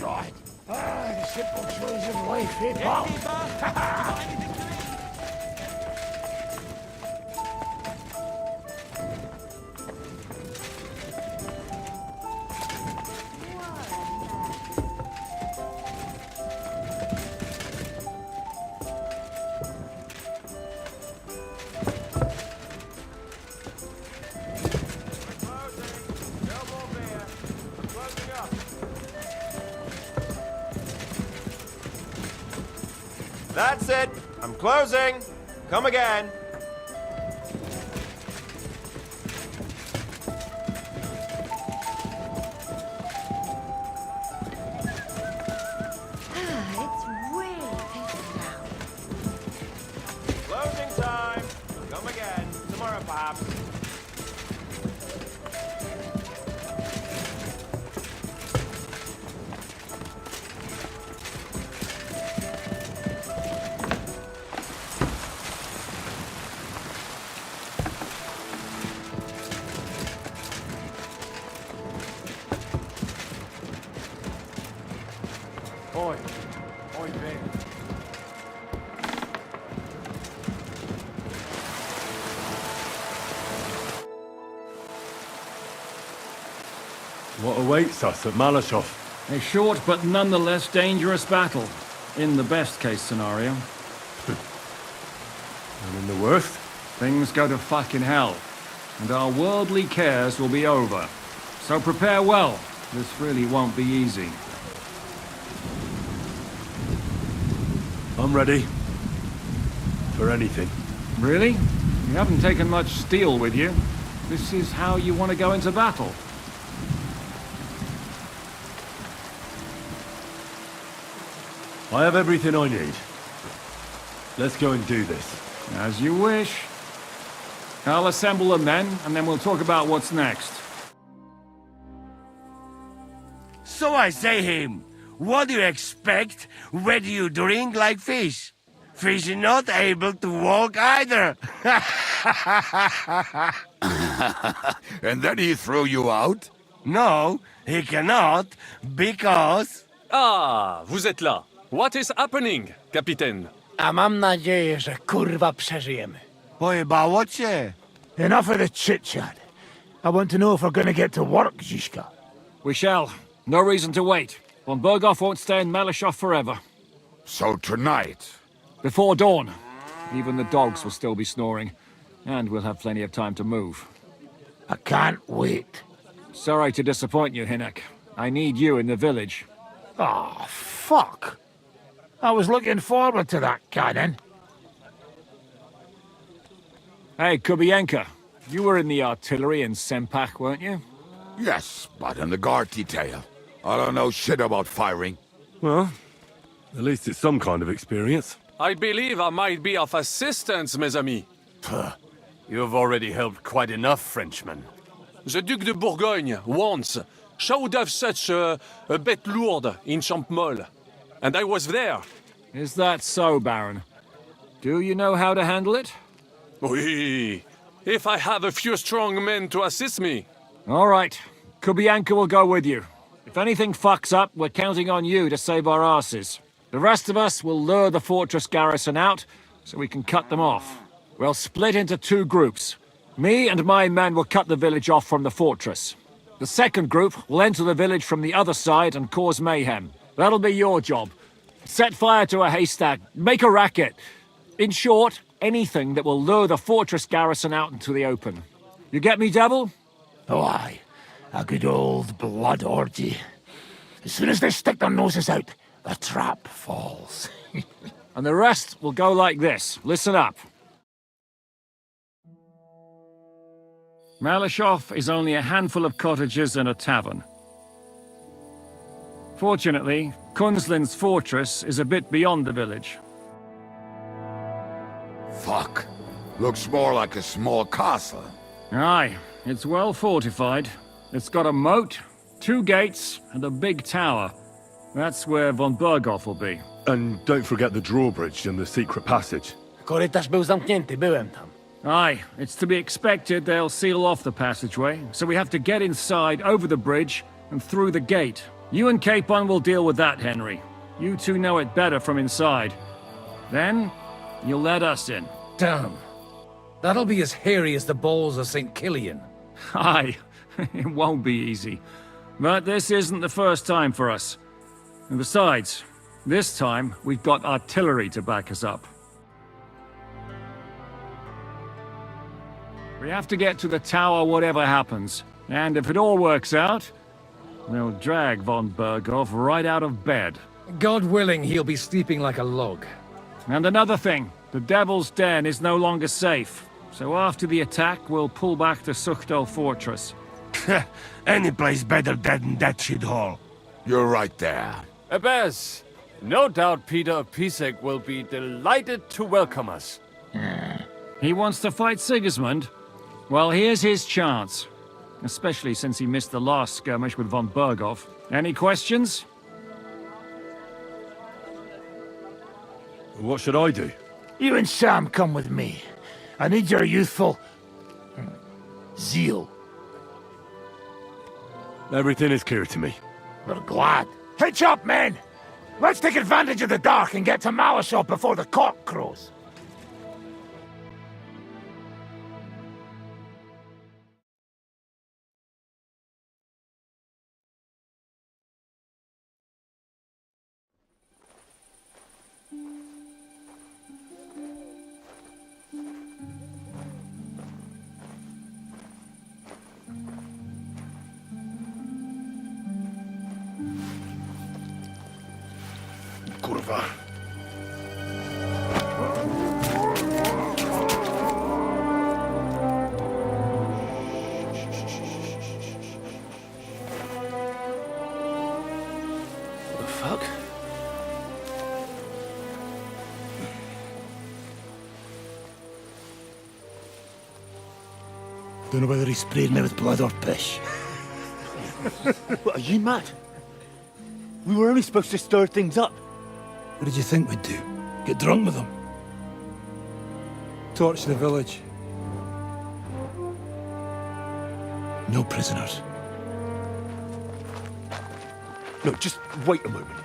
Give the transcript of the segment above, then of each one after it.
God! Ah, the simple joys of life, eh, pal? That's it. I'm closing. Come again. It's way past now. Closing time. Come again. Tomorrow, Pops. Oi. Oi, Ben. What awaits us at Malashov? A short but nonetheless dangerous battle, in the best case scenario. And in the worst? Things go to fucking hell, and our worldly cares will be over. So prepare well, this really won't be easy. I'm ready. For anything. Really? You haven't taken much steel with you. This is how you want to go into battle. I have everything I need. Let's go and do this. As you wish. I'll assemble the men, and then we'll talk about what's next. So I say him, what do you expect? Where do you drink like fish? Fish is not able to walk either. And then he threw you out? No, he cannot, because... Ah, vous êtes là. What is happening, Capitaine? A mam nadzieję, że kurwa przeżyjemy. Pojebało cię. Enough of the chit-chat. I want to know if we're gonna get to work, Zizka. We shall. No reason to wait. Von Berghoff won't stay in Malashov forever. So tonight... Before dawn. Even the dogs will still be snoring. And we'll have plenty of time to move. I can't wait. Sorry to disappoint you, Hinnock. I need you in the village. Oh, fuck. I was looking forward to that, Cannon. Hey, Kubienka. You were in the artillery in Sempach, weren't you? Yes, but in the guard detail. I don't know shit about firing. Well, at least it's some kind of experience. I believe I might be of assistance, mes amis. You've already helped quite enough, Frenchman. The Duc de Bourgogne, once, showed off such a bête lourde in Champmol. And I was there. Is that so, Baron? Do you know how to handle it? Oui. If I have a few strong men to assist me. All right. Kubienka will go with you. If anything fucks up, we're counting on you to save our asses. The rest of us will lure the fortress garrison out, so we can cut them off. We'll split into two groups. Me and my men will cut the village off from the fortress. The second group will enter the village from the other side and cause mayhem. That'll be your job. Set fire to a haystack, make a racket. In short, anything that will lure the fortress garrison out into the open. You get me, Devil? Oh, aye. A good old blood orgy. As soon as they stick their noses out, the trap falls. And the rest will go like this. Listen up. Malashov is only a handful of cottages and a tavern. Fortunately, Kunzlin's fortress is a bit beyond the village. Fuck. Looks more like a small castle. Aye, it's well fortified. It's got a moat, 2 gates, and a big tower. That's where von Berghoff will be. And don't forget the drawbridge and the secret passage. Korytarz był zamknięty, byłem tam. Aye, it's to be expected they'll seal off the passageway, so we have to get inside, over the bridge, and through the gate. You and Capon will deal with that, Henry. You two know it better from inside. Then, you'll let us in. Damn. That'll be as hairy as the balls of St. Killian. Aye, it won't be easy. But this isn't the first time for us. And besides, this time we've got artillery to back us up. We have to get to the tower whatever happens. And if it all works out, we'll drag von Berghoff right out of bed. God willing, he'll be sleeping like a log. And another thing, the Devil's Den is no longer safe. So after the attack, we'll pull back to Suchtal Fortress. Any place better than that shithole. You're right there. Abbas, no doubt Peter of Pisek will be delighted to welcome us. He wants to fight Sigismund? Well, here's his chance. Especially since he missed the last skirmish with von Berghoff. Any questions? What should I do? You and Sam come with me. I need your youthful... zeal. Everything is clear to me. We're glad. Hitch up, men! Let's take advantage of the dark and get to Malashov before the cock crows. Kurwa. What the fuck? Don't know whether he sprayed me with blood or piss. What, are you mad? We were only supposed to stir things up. What did you think we'd do? Get drunk with them? Torch the village. No prisoners. Look, just wait a moment.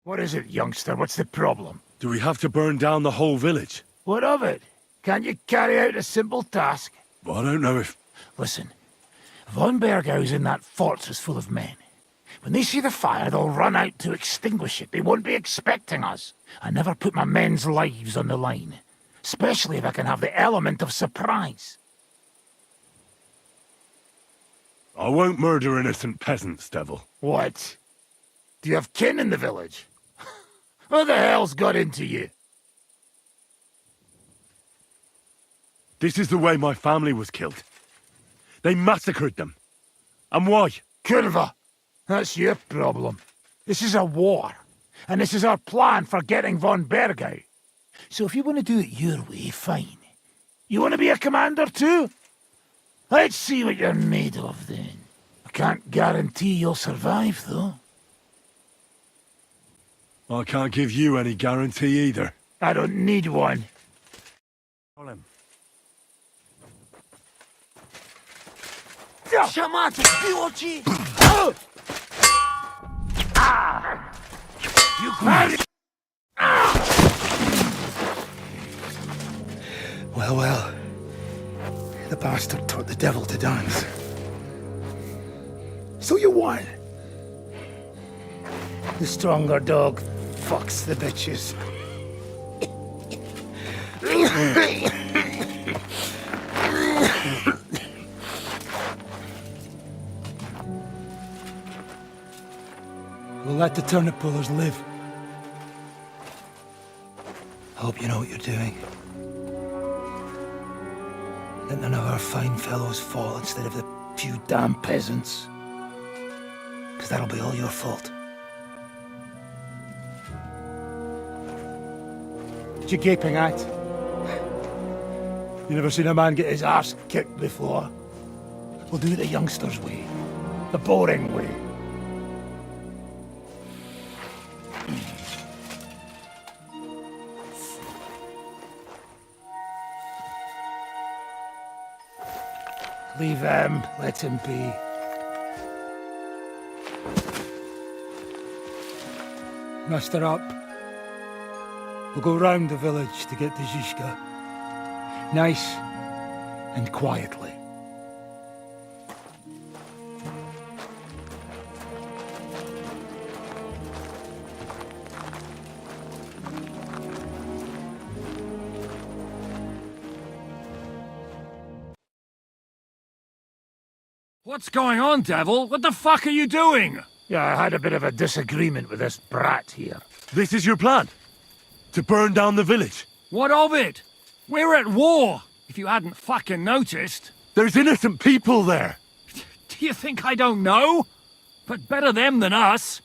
What is it, youngster? What's the problem? Do we have to burn down the whole village? What of it? Can't you carry out a simple task? Well, I don't know if... Listen, von Bergau's in that fortress full of men. When they see the fire, they'll run out to extinguish it. They won't be expecting us. I never put my men's lives on the line, especially if I can have the element of surprise. I won't murder innocent peasants, Devil. What? Do you have kin in the village? Who the hell's got into you? This is the way my family was killed. They massacred them. And why? Kurva, that's your problem. This is a war, and this is our plan for getting von Bergau. So if you want to do it your way, fine. You want to be a commander too? Let's see what you're made of then. I can't guarantee you'll survive, though. I can't give you any guarantee either. I don't need one. You crazy! Well, well. The bastard taught the devil to dance. So you won. The stronger dog fucks the bitches. We'll let the turnip pullers live. Hope you know what you're doing. Let none of our fine fellows fall instead of the few damn peasants. Because that'll be all your fault. What you gaping at? You never seen a man get his arse kicked before? We'll do it the youngsters' way. The boring way. Leave him. Let him be. Muster up. We'll go round the village to get to Zizka. Nice and quietly. What's going on, devil? What the fuck are you doing? Yeah, I had a bit of a disagreement with this brat here. This is your plan? To burn down the village? What of it? We're at war, if you hadn't fucking noticed. There's innocent people there! Do you think I don't know? But better them than us.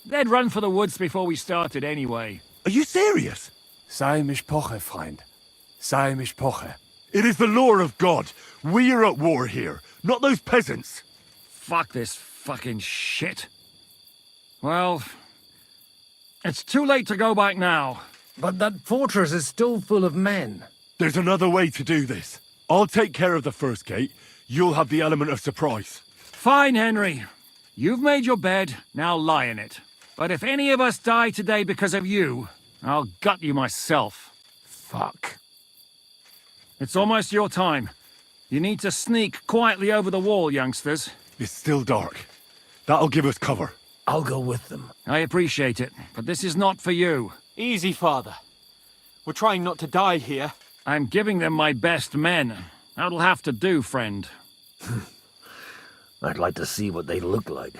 They'd run for the woods before we started anyway. Are you serious? Sei mich poche, Freund. Sei mich poche. It is the law of God. We are at war here, not those peasants. Fuck this fucking shit. Well, it's too late to go back now. But that fortress is still full of men. There's another way to do this. I'll take care of the first gate. You'll have the element of surprise. Fine, Henry. You've made your bed, now lie in it. But if any of us die today because of you, I'll gut you myself. Fuck. It's almost your time. You need to sneak quietly over the wall, youngsters. It's still dark. That'll give us cover. I'll go with them. I appreciate it, but this is not for you. Easy, Father. We're trying not to die here. I'm giving them my best men. That'll have to do, friend. I'd like to see what they look like.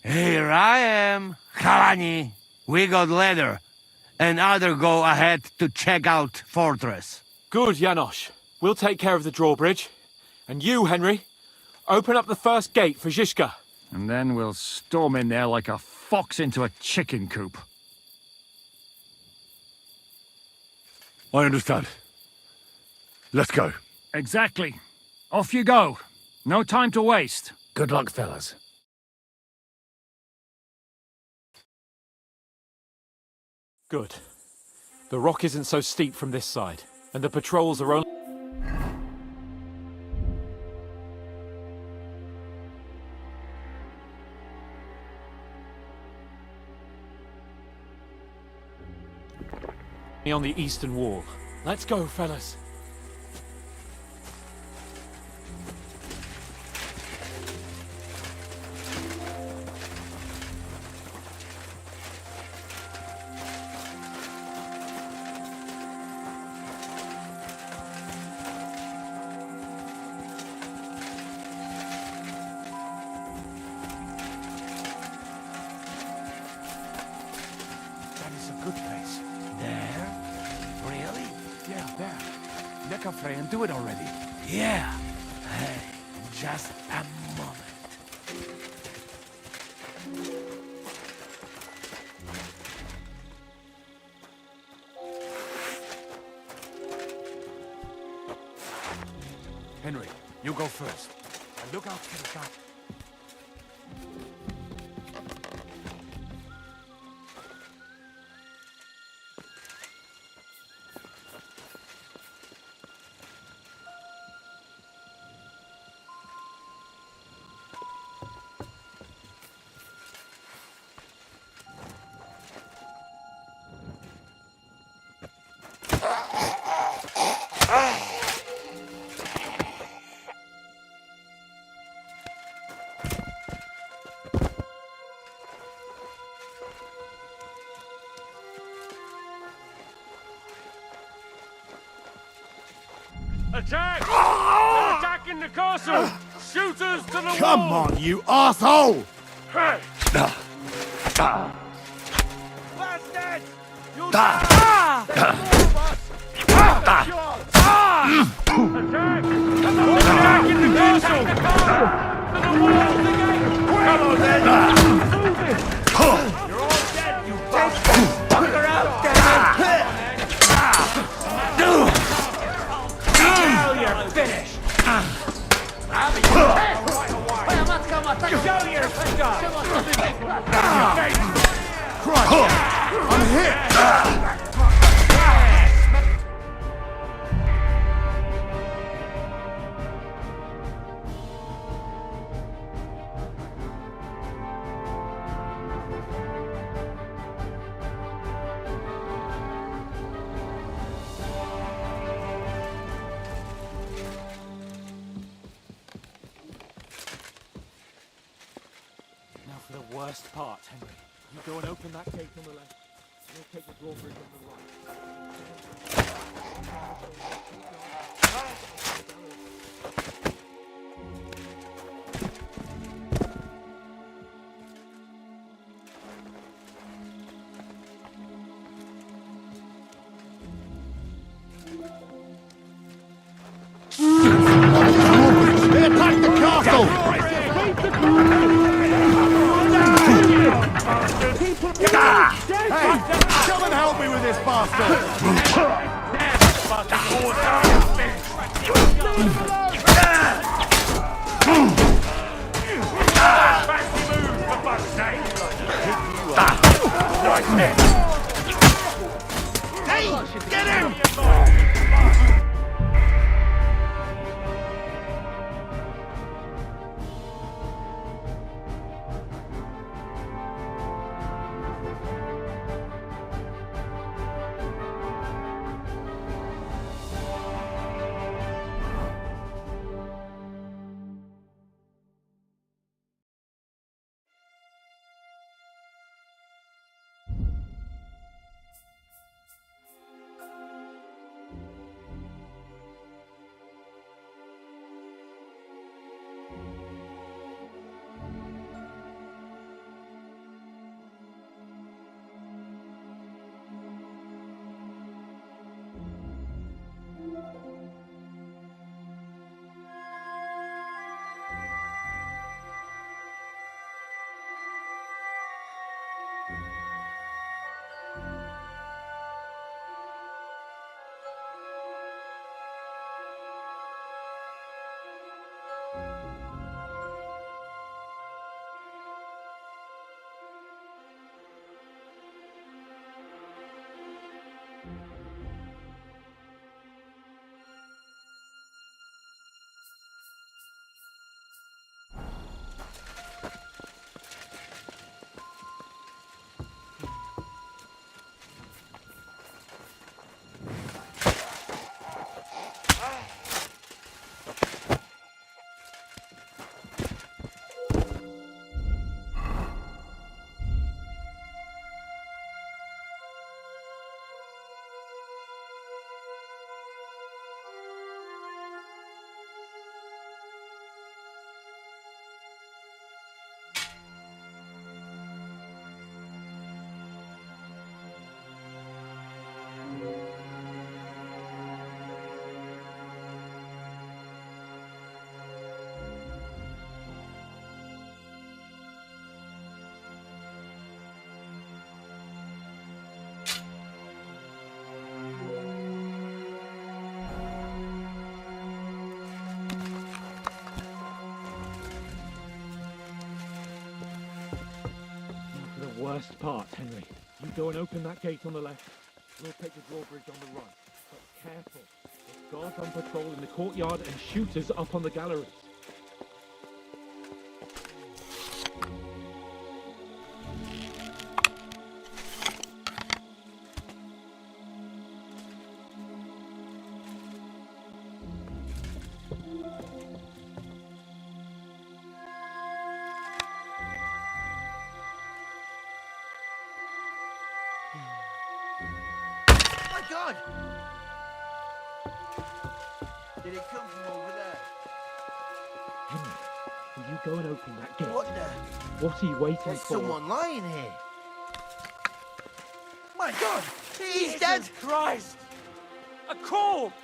Here I am, Kalani. We got leather, and other go ahead to check out fortress. Good, Janosch. We'll take care of the drawbridge. And you, Henry, open up the first gate for Zizka. And then we'll storm in there like a fox into a chicken coop. I understand. Let's go. Exactly. Off you go. No time to waste. Good luck, fellas. Good. The rock isn't so steep from this side, and the patrols are only... on the eastern wall. Let's go, fellas. That is a good place. There? Really? Yeah, there. Neckarfrey and do it already. Yeah. Hey, just a moment. Henry, you go first. And look out for the guard. Attack! They're attacking the castle! Shooters to the wall! Come on, you asshole! Hey! Bastards! You Attack! Attacking the castle! To the wall! Come on, then! You're all dead, you bastards! They're out, damn it! Now you're finished! Show your stuff! I'm hit! worst part, Henry. You go and open that gate on the left. We'll take the drawbridge on the right. They attacked the castle! Hey, come and help me with this bastard! Hey, get him! Worst part, Henry. You go and open that gate on the left. We'll take the drawbridge on the right. But careful. There's guards on patrol in the courtyard and shooters up on the galleries. God! Did it come from over there? Henry, will you go and open that gate? What the? What are you waiting There's for? someone lying here. My God! He's Jesus dead! Christ! A corpse!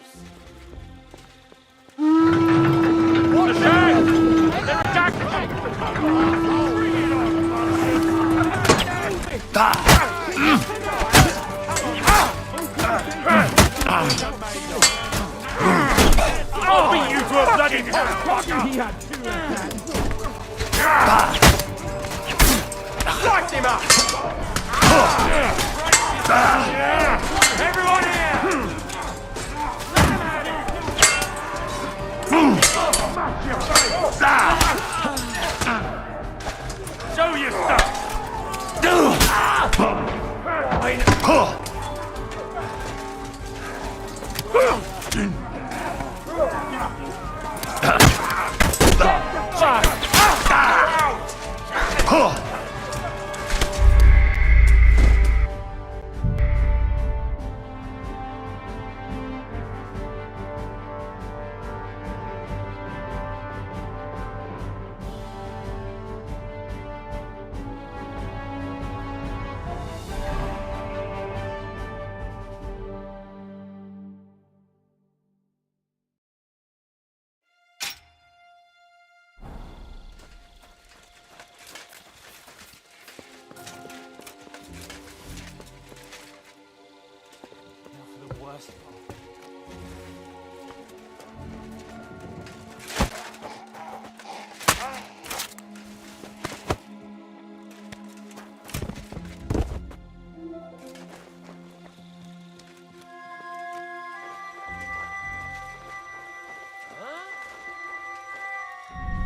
What the hell? They're attacking! I'll beat you to a bloody motherfucker! He had two attacks. Light him up! Everyone here! Show your stuff! worst.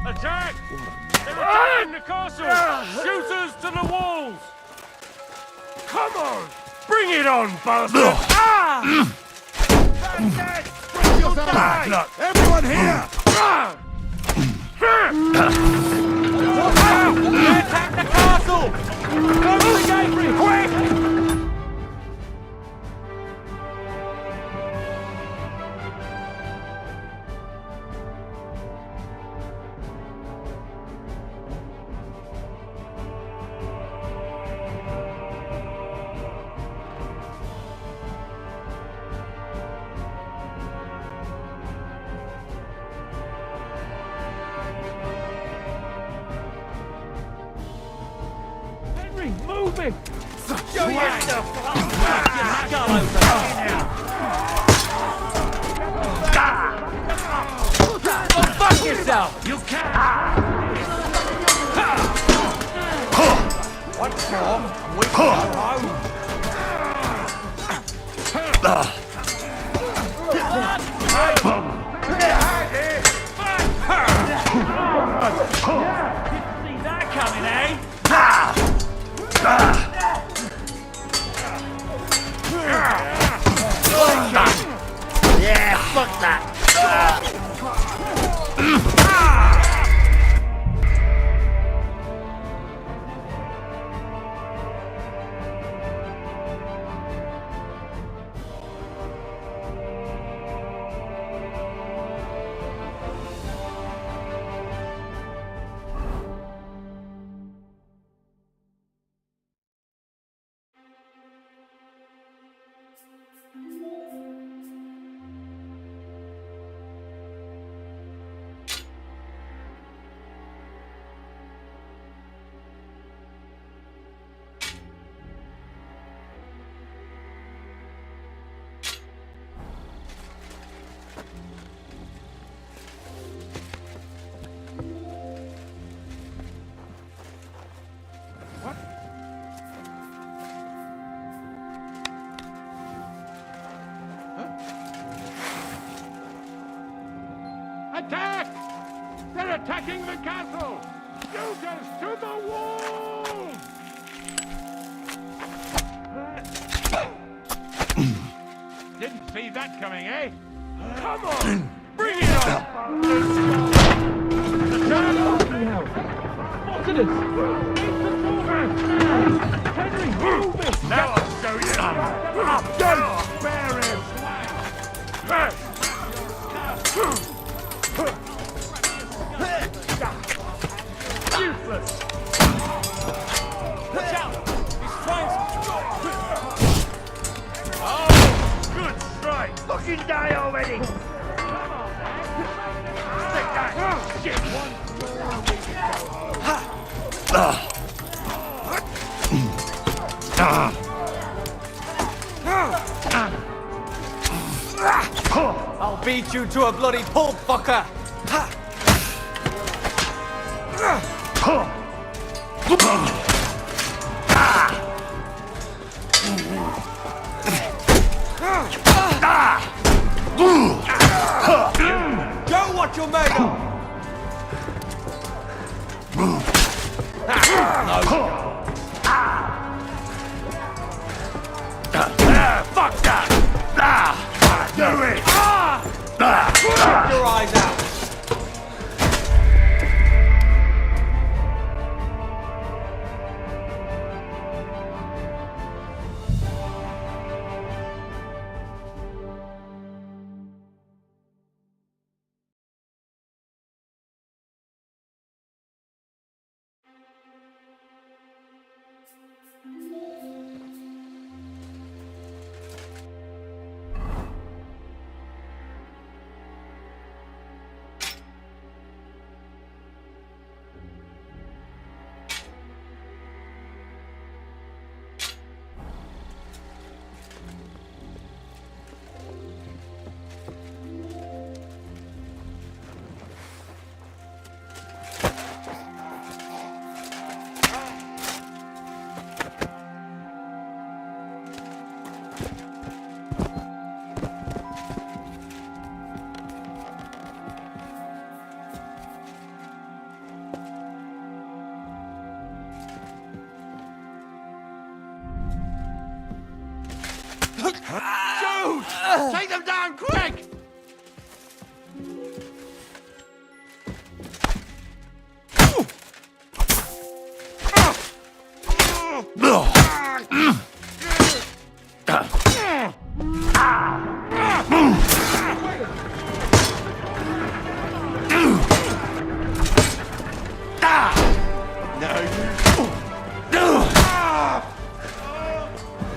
Attack! They're attacking the castle! Shooters to the walls! Come on! Bring it on, bastard! Bring yourself back! Look. Everyone here! Attack the castle! Go to the gateway, quick! Moving! Show yourself! Your skull over! Go fuck yourself! You can't! Once more, we go home! Didn't see that coming, eh? Yeah, fuck that. Attack! They're attacking the castle! Shooters to the walls! Didn't see that coming, eh? Come on! Bring it on! What's it? Henry, move it! Now I'll show you! Don't spare him! Useless! Watch out! He's trying to... Oh, good strike! Fucking die already! Come on, stick that shit once more we can go home. I'll beat you to a bloody pulp, fucker! Show what you're made of! Fuck that! Do it! Get your eyes out! Shoot! Take them down, quick!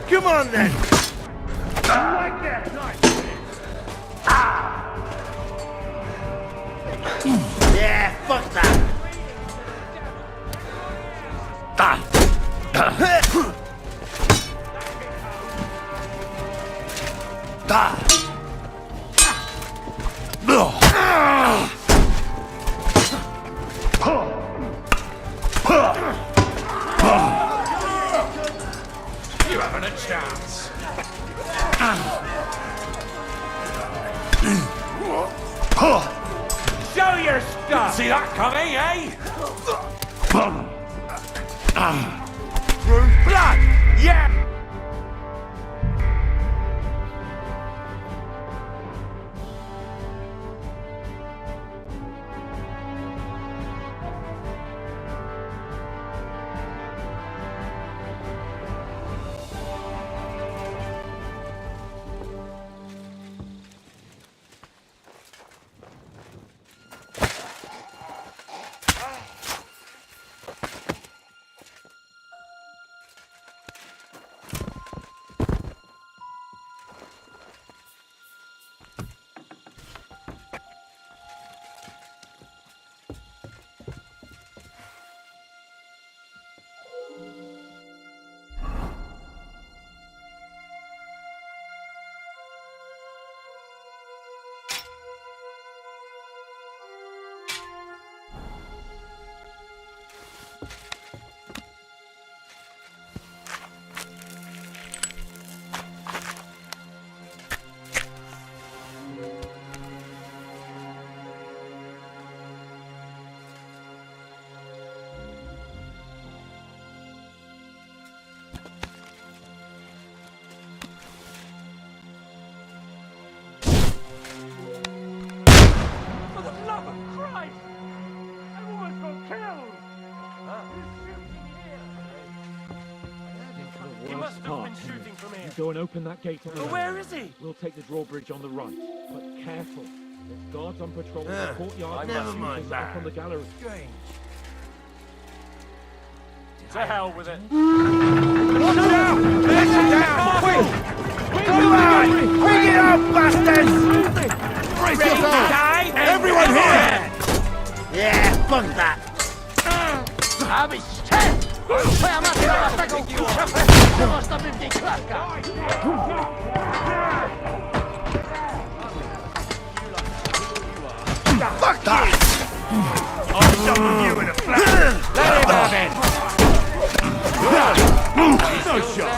Come on then! Like that! Yeah, fuck that! You haven't a chance. Show your stuff! See that coming, eh? Through blood! Yeah! For the love of Christ! I almost got killed! He must have been shooting from here. You go and open that gate on the But left. where is he? We'll take the drawbridge on the right. But careful. There's guards on patrol in the courtyard. never and mind shooters that. up on the gallery. Strange. To hell with it. Watch out! Let him down! Quick! Come on! Bring it up, bastards! Brace Ready to yourself! die? Everyone here! Yeah, fuck that! Fuck that! I'm done with you in a flash! Let him have it! No shot!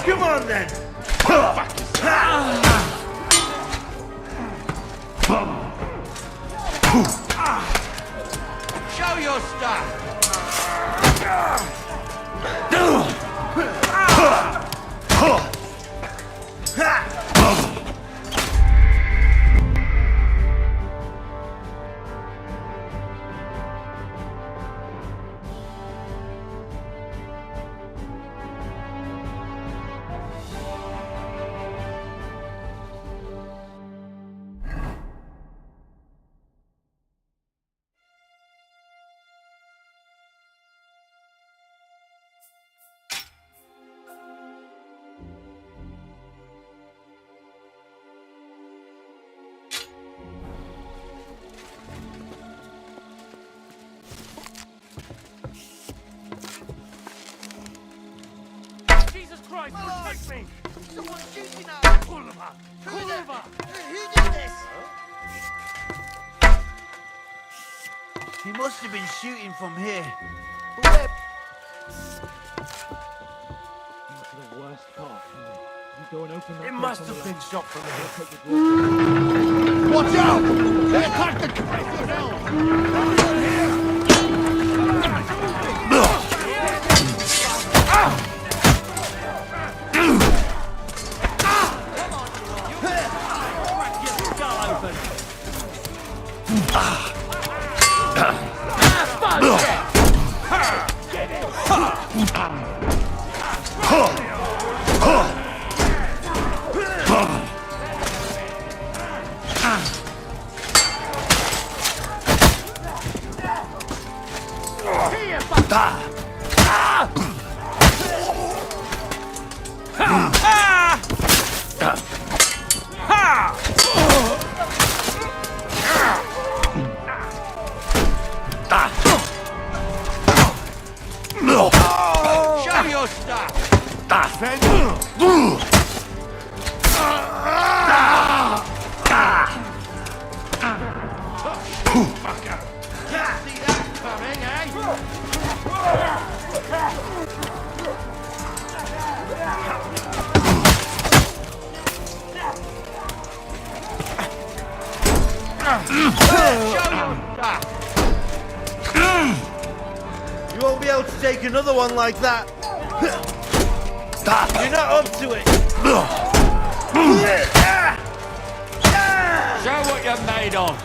Come on then! Show your stuff! Christ, protect me! Someone's shooting us! Pull them up! Pull Who them up! did this? He must have been shooting from here. But where Into the worst part, Henry. You go and open that It gate must on the have been left. shot from here. Take the drawbridge. Watch out! They attacked the Show your stuff! Can't see that coming, eh? Show your stuff! You won't be able to take another one like that. You're not up to it. Show what you're made of.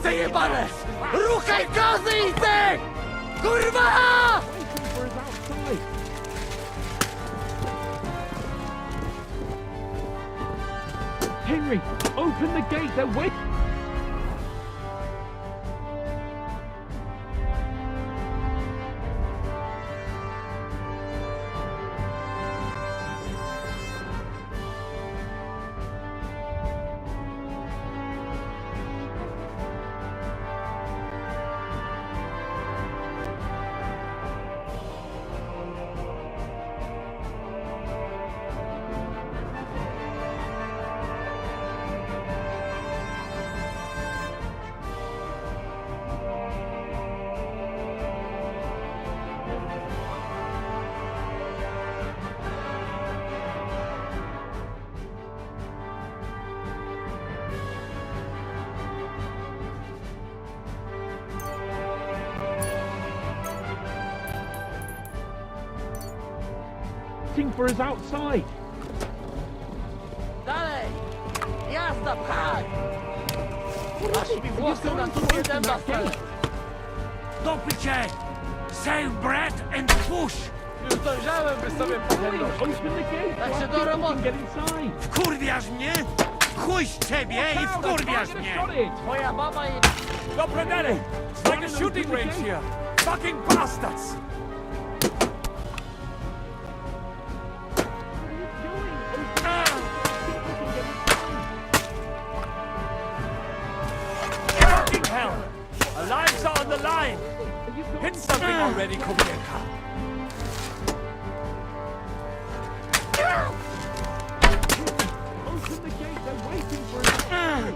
Zajebane! Ruchaj gazy i ty! Kurwa! For his outside. Henry, open the gate. They're waiting. For his outside. Dalej! Jazda, pchaj! Aż mi włosy na tubie dęba stale. Dopy cię! Save breath and push! Już dojrzałem, by sobie pochnąć. Open the gate. Tak się do roboty. Get inside. Wkurwiasz mnie? Chuj z ciebie i wkurwiasz mnie! Got it. Moja mama i... Go, Predecessor! It's like a shooting range here. Fucking bastards! Fucking hell! Our lives are on the line! Hit something already, Kubienka! Open the gate. They're waiting for him. Damn it!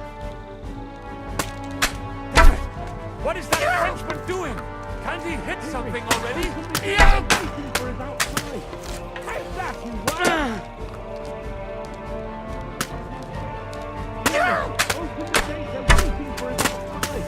What is that Frenchman doing? Can't he hit something already? Waiting for his outside. Take that, you rat. Open the gate. They're waiting for his outside.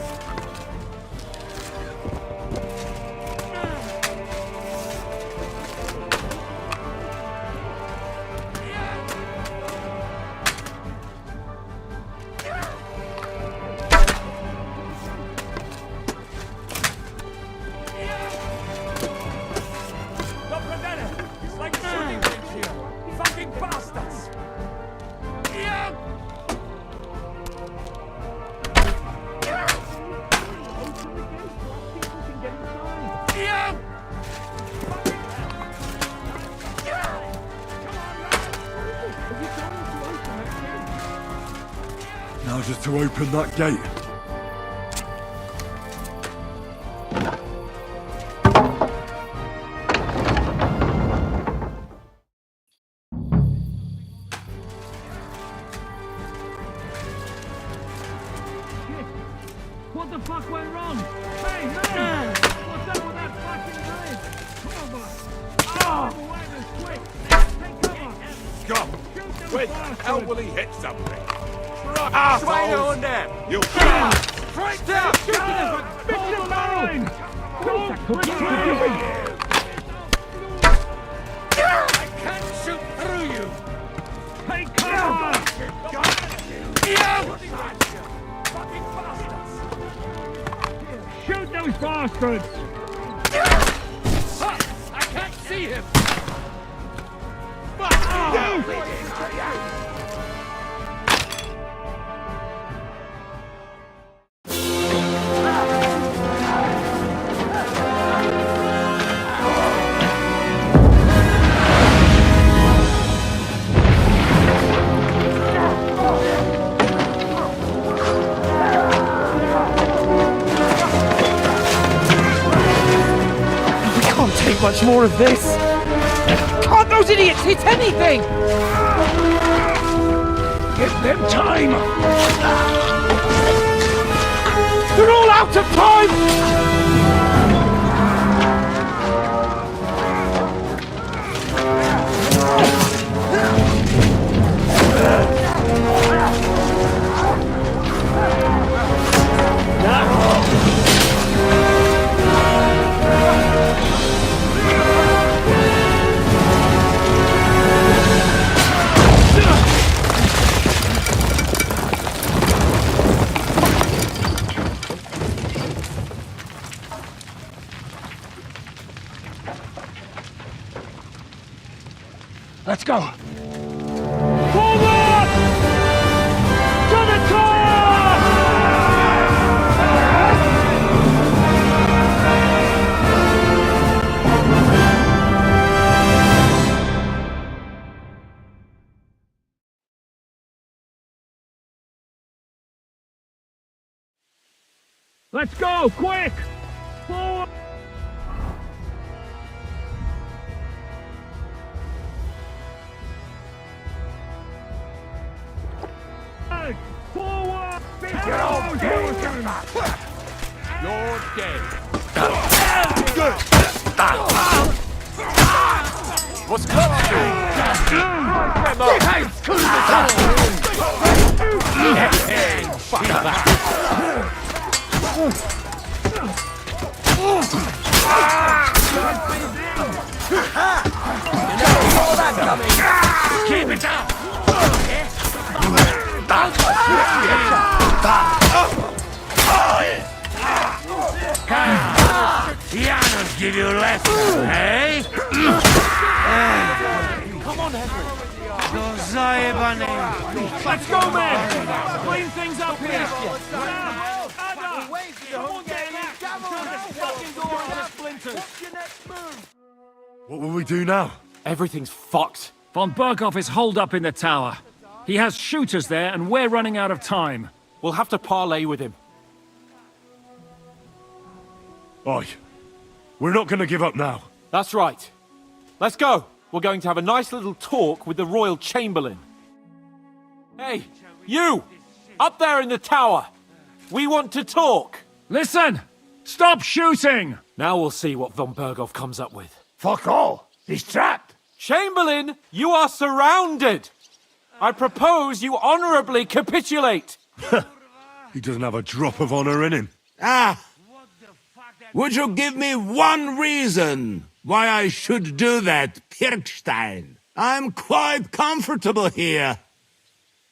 Go, Predecessor! It's like a shooting range here. Fucking bastards! Now just to open that gate. What the fuck went wrong? Hey, man! What's up with that fucking bridge? Come on, oh! Away this quick! Take cover! Go! Shoot them Wait, bastards! how will he hit something? Schweine them! You Right there! Shoot them! Hold the line! Don't retreat! I can't shoot through you! Take cover! Fucking bastards! Shoot those bastards! I can't see him! Take much more of this! Can't those idiots hit anything? Give them time! They're all out of time! Let's go! Forward! To the top! Let's go, quick! Forward! Forward! You're all dead! You're dead! Was kommt du? Keep it up! Janus give you a lesson, eh? Come on, Henry! Let's Let's go, man! Clean things up here! What will we do now? Everything's fucked. Von Berghoff is holed up in the tower. He has shooters there, and we're running out of time. We'll have to parley with him. Oi. We're not gonna give up now. That's right. Let's go. We're going to have a nice little talk with the Royal Chamberlain. Hey, you! Up there in the tower! We want to talk! Listen! Stop shooting! Now we'll see what Von Berghoff comes up with. Fuck all. He's trapped. Chamberlain, you are surrounded! I propose you honorably capitulate! He doesn't have a drop of honor in him. Ah! Would you give me one reason why I should do that, Pirkstein? I'm quite comfortable here.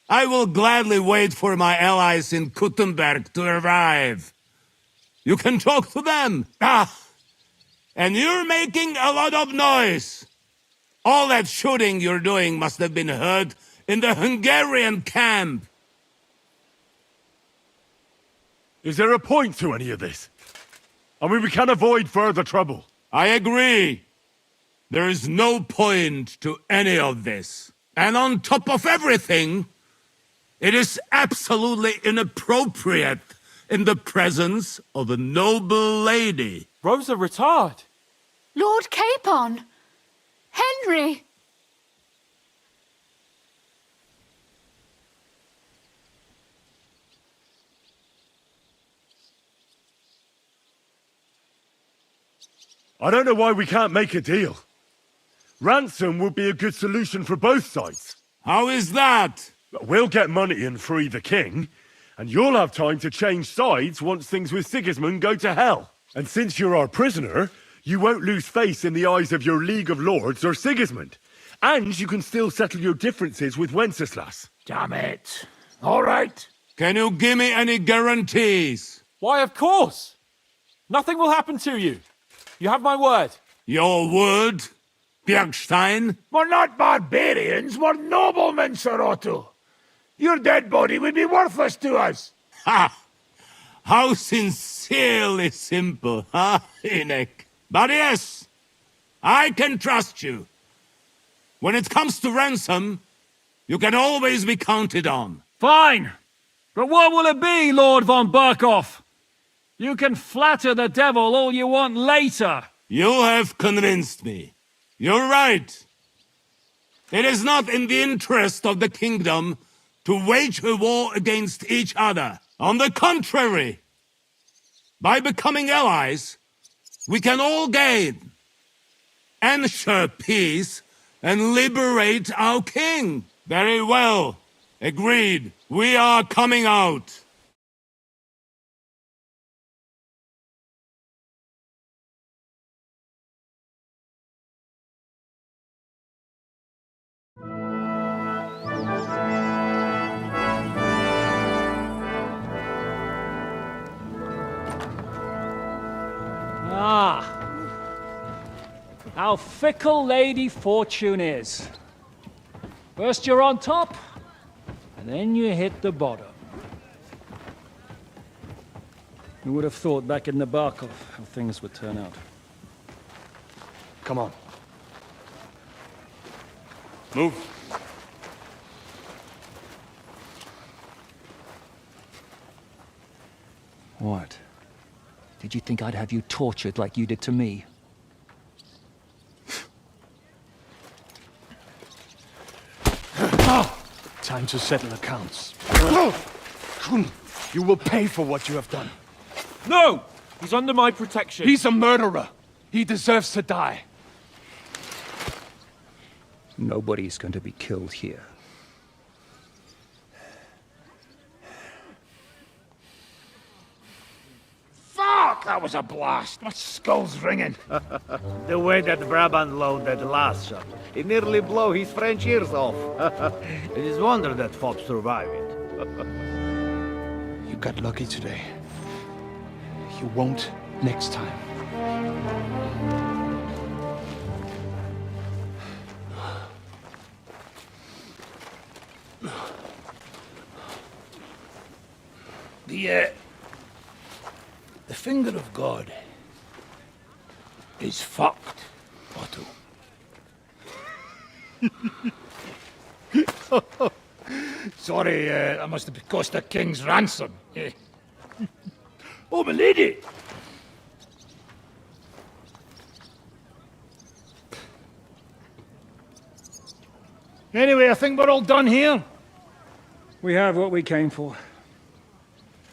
I will gladly wait for my allies in Kuttenberg to arrive. You can talk to them. Ah! And you're making a lot of noise. All that shooting you're doing must have been heard in the Hungarian camp. Is there a point to any of this? I mean, we can avoid further trouble. I agree. There is no point to any of this. And on top of everything, It is absolutely inappropriate in the presence of a noble lady. Rosa Retard. Lord Capon! Henry! I don't know why we can't make a deal. Ransom would be a good solution for both sides. How is that? We'll get money and free the king, and you'll have time to change sides once things with Sigismund go to hell. And since you're our prisoner, you won't lose face in the eyes of your League of Lords or Sigismund. And you can still settle your differences with Wenceslas. Damn it. All right. Can you give me any guarantees? Why, of course. Nothing will happen to you. You have my word. Your word, Bjergstein? We're not barbarians, we're noblemen, Sir Otto. Your dead body would be worthless to us. Ha! How sincerely simple, huh, Enoch? But yes, I can trust you. When it comes to ransom, you can always be counted on. Fine. But what will it be, Lord von Berkhoff? You can flatter the devil all you want later. You have convinced me. You're right. It is not in the interest of the kingdom to wage a war against each other. On the contrary, by becoming allies, we can all gain, ensure peace, and liberate our king. Very well. Agreed. We are coming out. Ah, how fickle Lady Fortune is. First you're on top, and then you hit the bottom. Who would have thought back in the Barkov how things would turn out? Come on. Move. What? Did you think I'd have you tortured like you did to me? Time to settle accounts. You will pay for what you have done. No! He's under my protection. He's a murderer. He deserves to die. Nobody's going to be killed here. Fuck! That was a blast. My skull's ringing. The way that Brabant loaded the last shot, it nearly blew his French ears off. It is wonder that Fop survived it. You got lucky today. You won't next time. The finger of God is fucked, Otto. Sorry, that must have cost the king's ransom. Oh, my lady! Anyway, I think we're all done here. We have what we came for.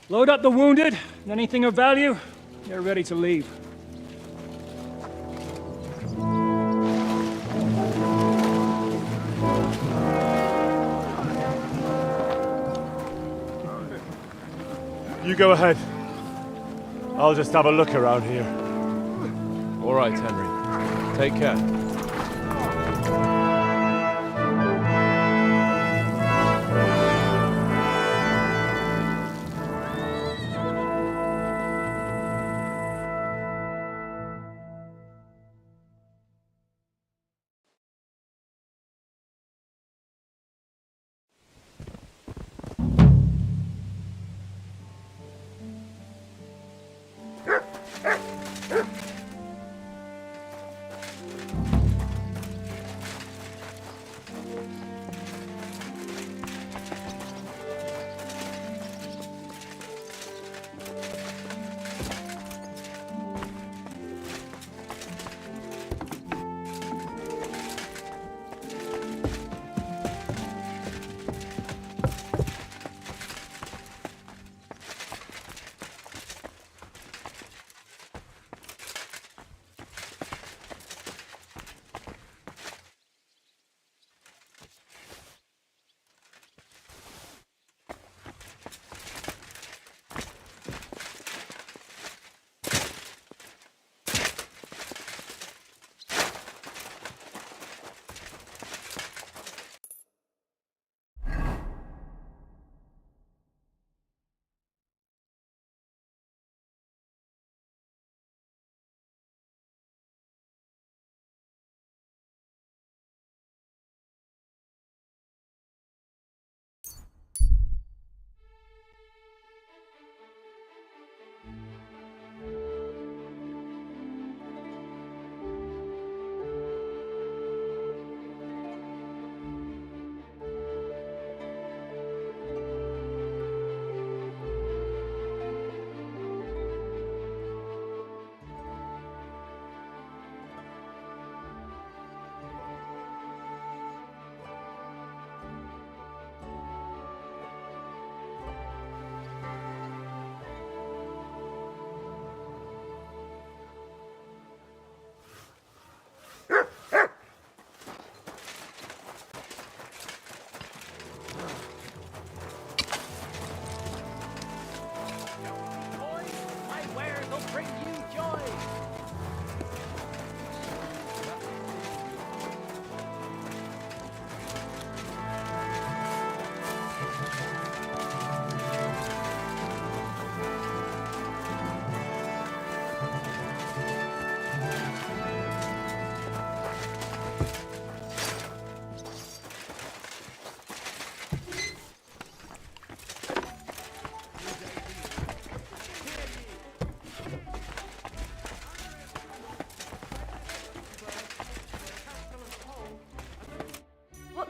Load up the wounded, and anything of value, they're ready to leave. You go ahead. I'll just have a look around here. All right, Henry. Take care.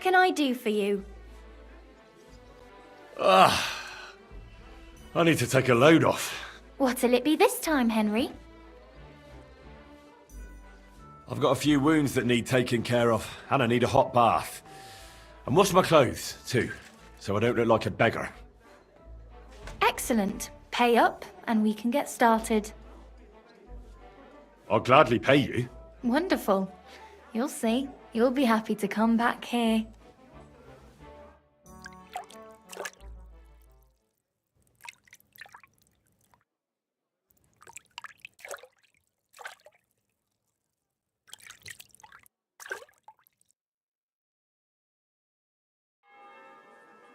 What can I do for you? I need to take a load off. What'll it be this time, Henry? I've got a few wounds that need taking care of, and I need a hot bath. And wash my clothes, too, so I don't look like a beggar. Excellent. Pay up, and we can get started. I'll gladly pay you. Wonderful. You'll see. You'll be happy to come back here.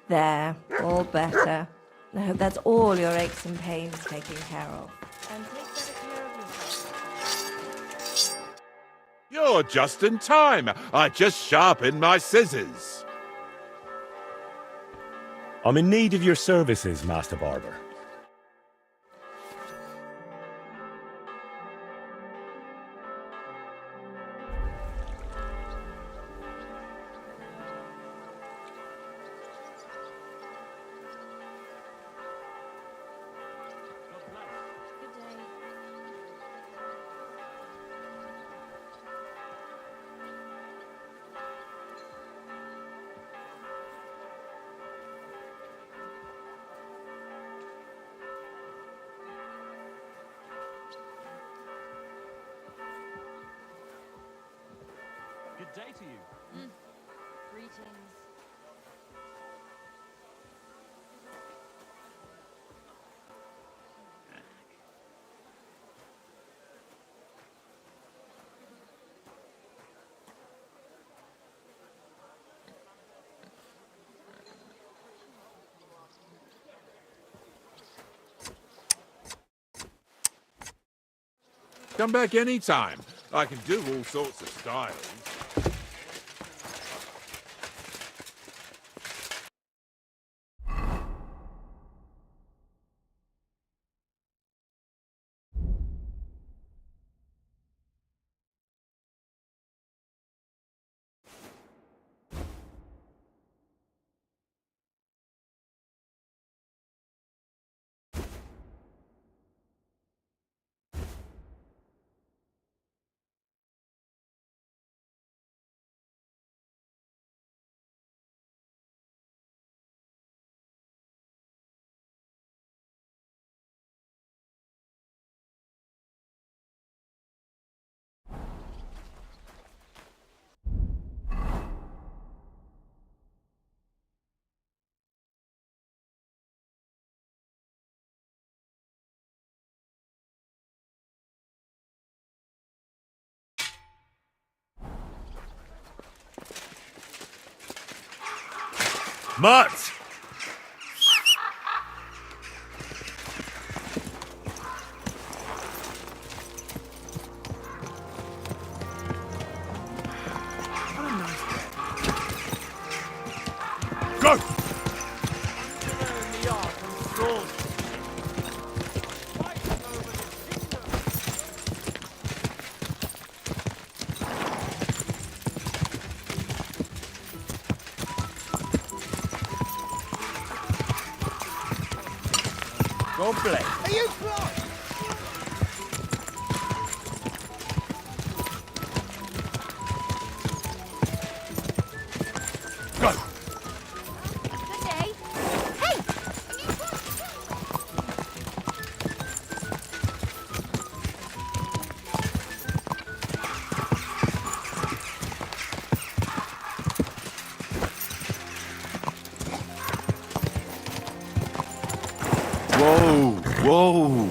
There, all better. I hope that's all your aches and pains taken care of. And take better care of yourself. You're just in time. I just sharpened my scissors. I'm in need of your services, Master Barber. Good day to you. Greetings. Come back anytime. I can do all sorts of styles. Mutt! Go! God bless. Are you blind? Go! Good day. Hey! Whoa, whoa.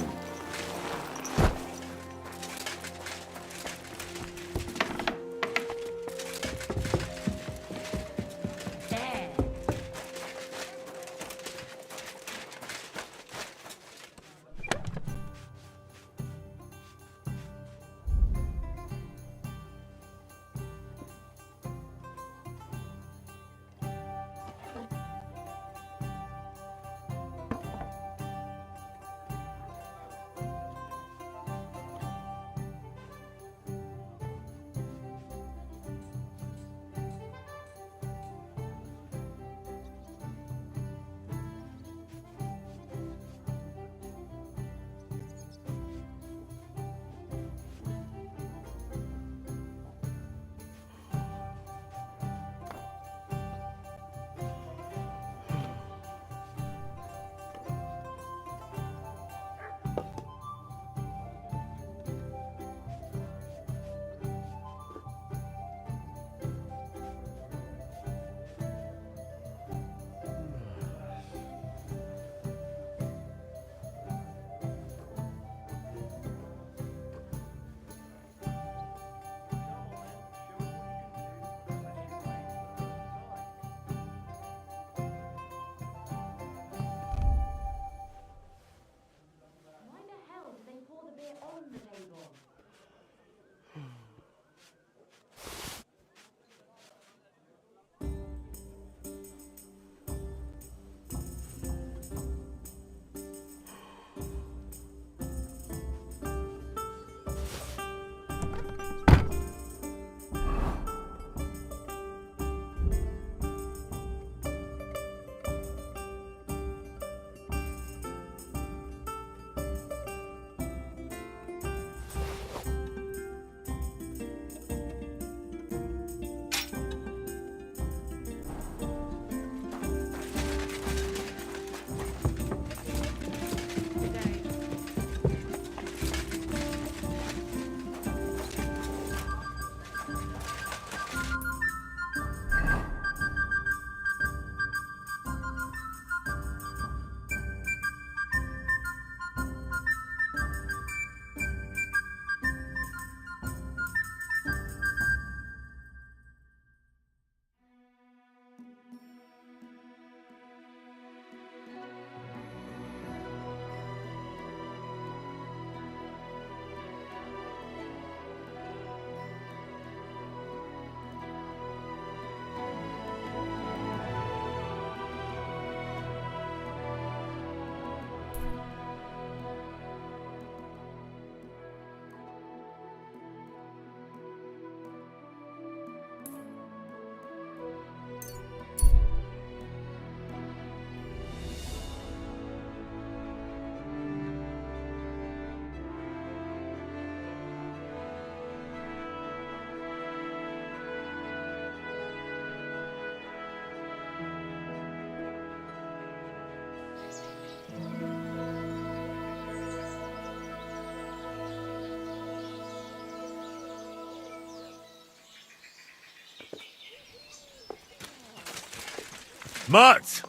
Mutt!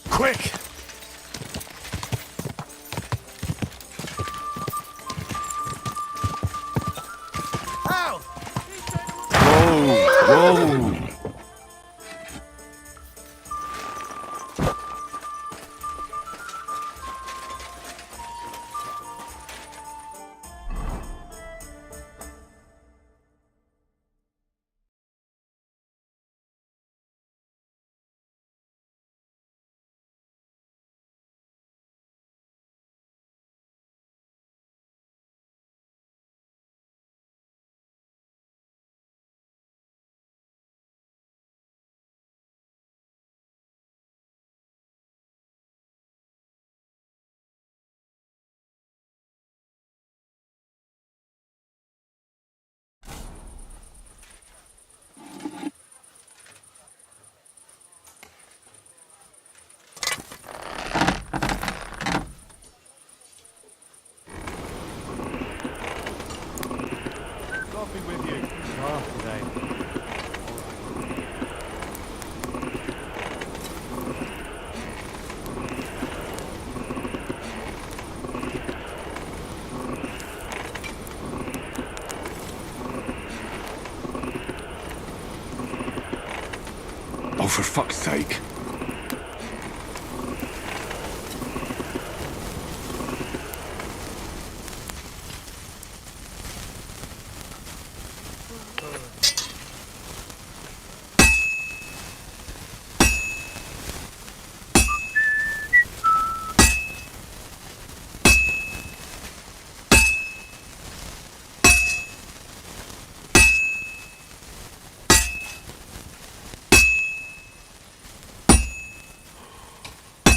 Quick! Ow! Whoa! Coffee with you. Oh, today. Oh, for fuck's sake.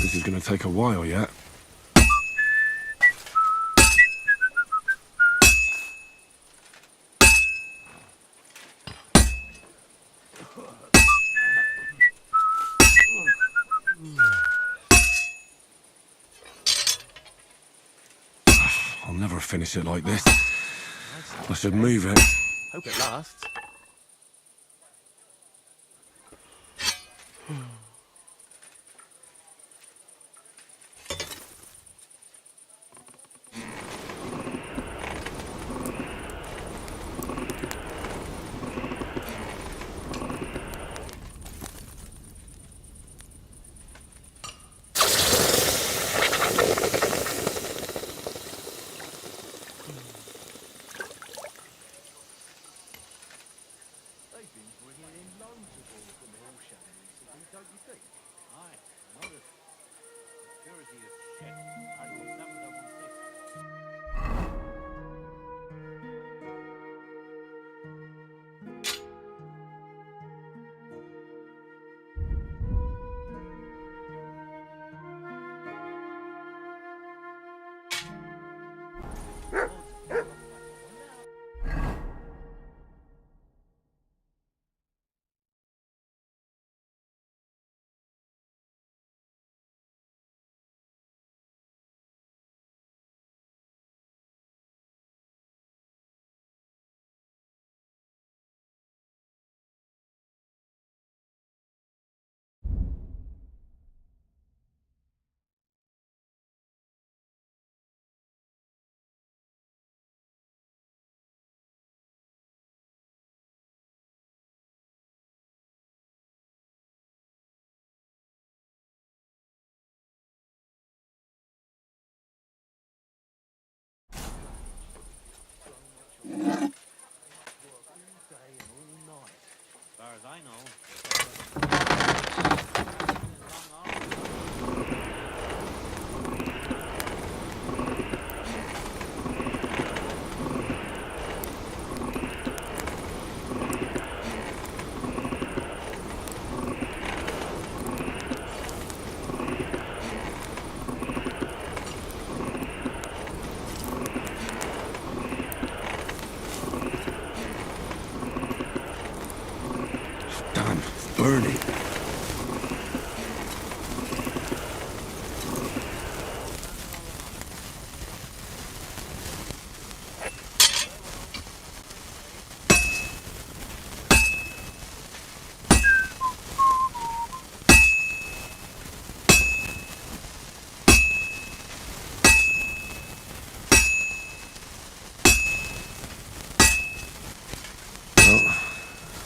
This is gonna take a while yet. I'll never finish it like this. I should move it. Hope it lasts. I know. Damn, it's burning.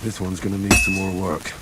This one's gonna need some more work.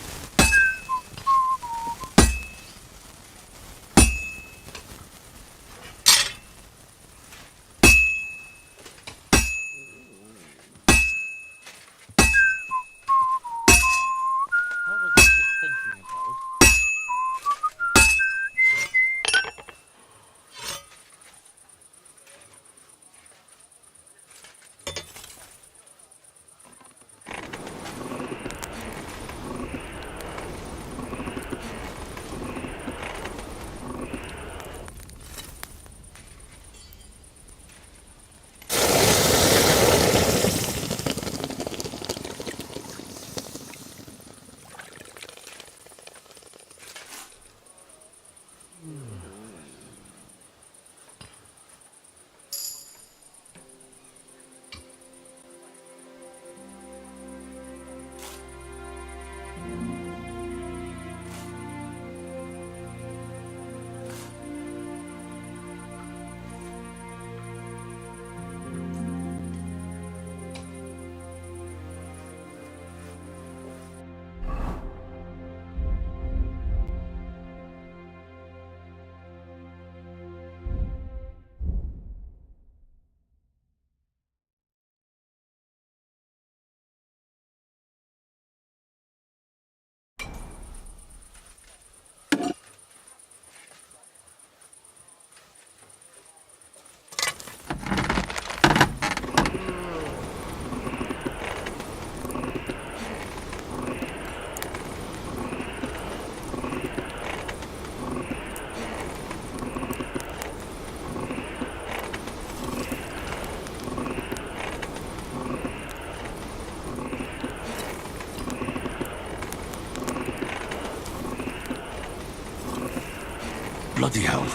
Bloody hell.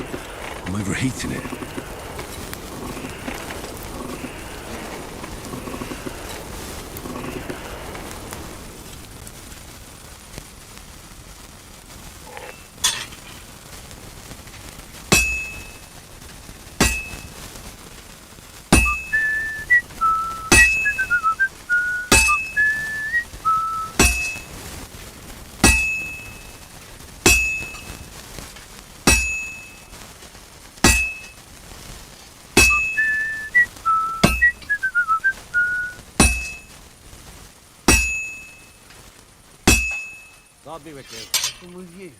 I'm overheating it. God be with you. And with you.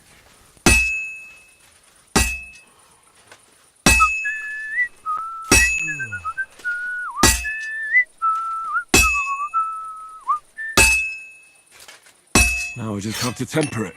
Now I just have to temper it.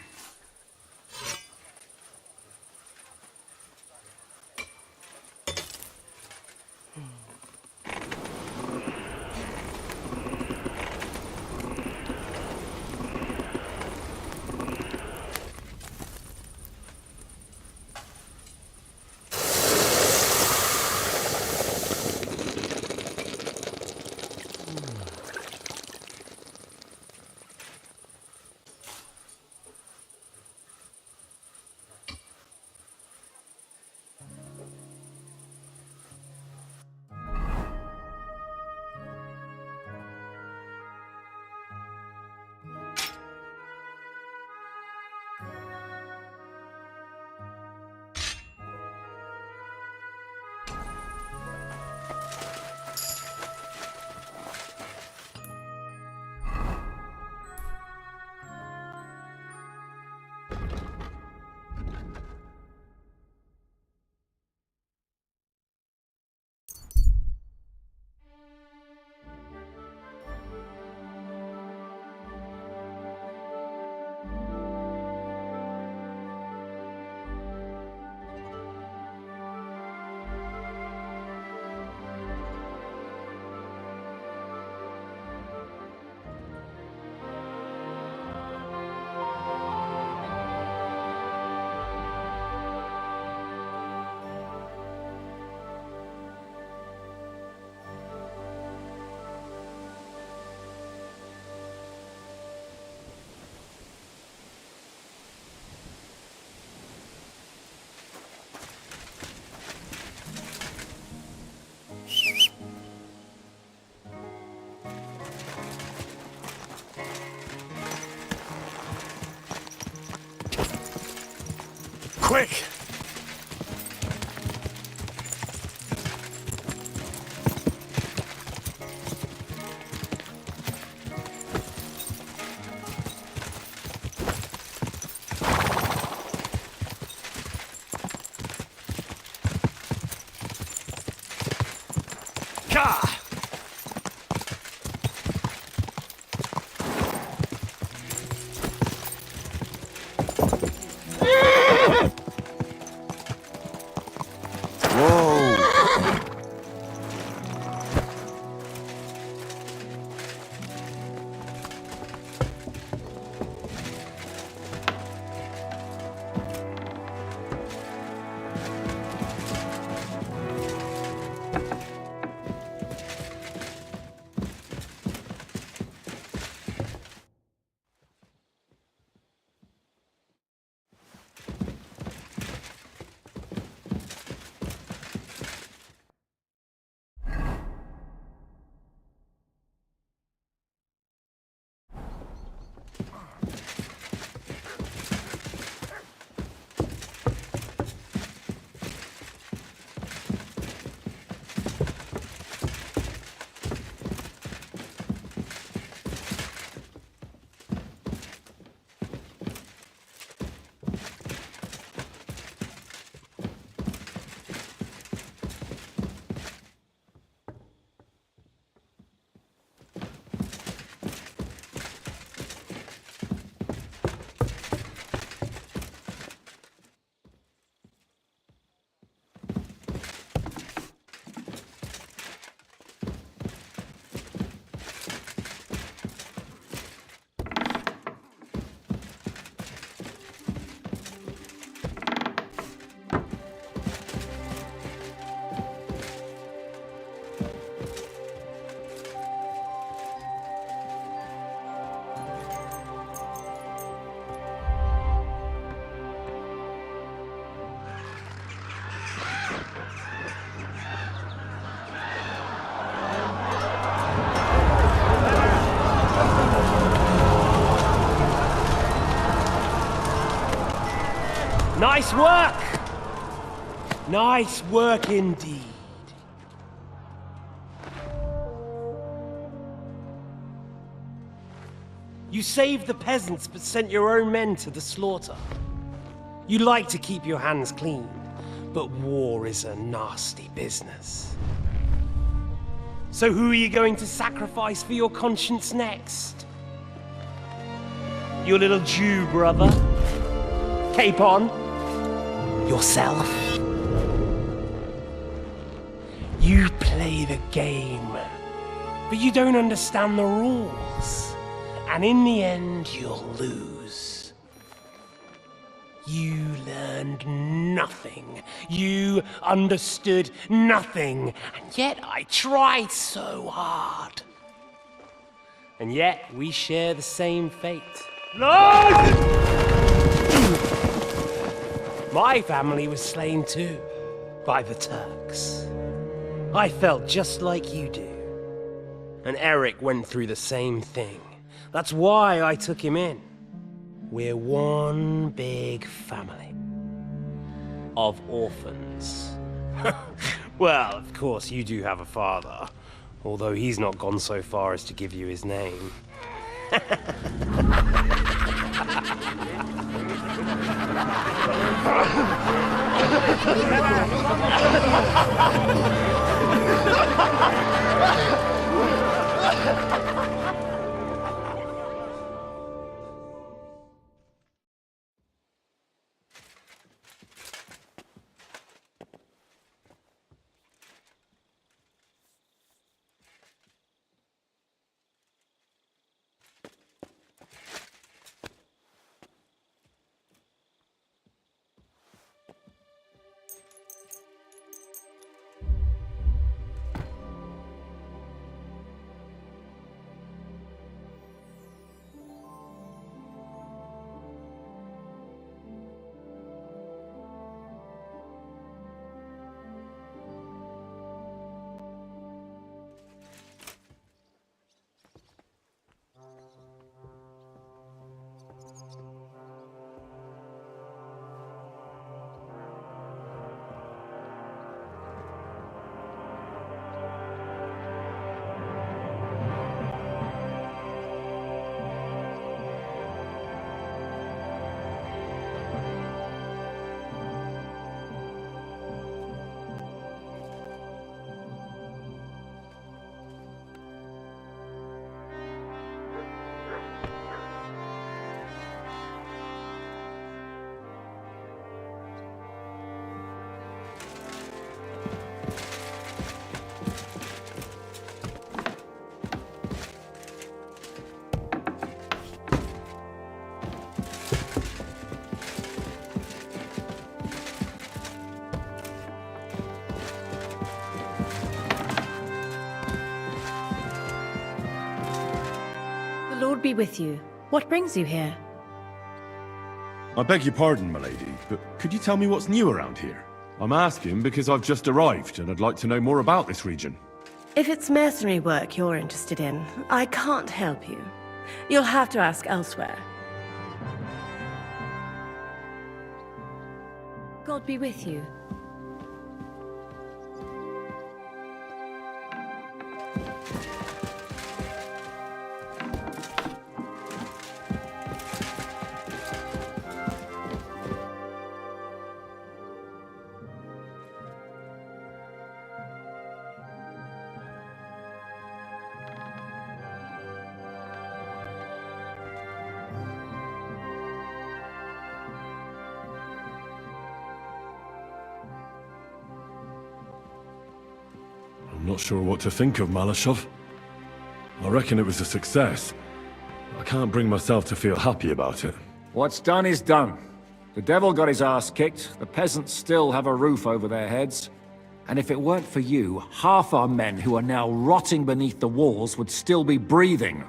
Quick! Nice work! Nice work indeed. You saved the peasants but sent your own men to the slaughter. You like to keep your hands clean, but war is a nasty business. So who are you going to sacrifice for your conscience next? Your little Jew brother? Capon? Yourself? You play the game, but you don't understand the rules. And in the end, you'll lose. You learned nothing. You understood nothing. And yet I tried so hard. And yet we share the same fate. Lord! My family was slain too, by the Turks. I felt just like you do. And Eric went through the same thing. That's why I took him in. We're one big family. Of orphans. Well, of course, you do have a father. Although he's not gone so far as to give you his name. The Lord be with you. What brings you here? I beg your pardon, my lady, but could you tell me what's new around here? I'm asking because I've just arrived and I'd like to know more about this region. If it's mercenary work you're interested in, I can't help you. You'll have to ask elsewhere. God be with you. I'm not sure what to think of Malashov. I reckon it was a success. I can't bring myself to feel happy about it. What's done is done. The devil got his ass kicked, the peasants still have a roof over their heads. And if it weren't for you, half our men who are now rotting beneath the walls would still be breathing.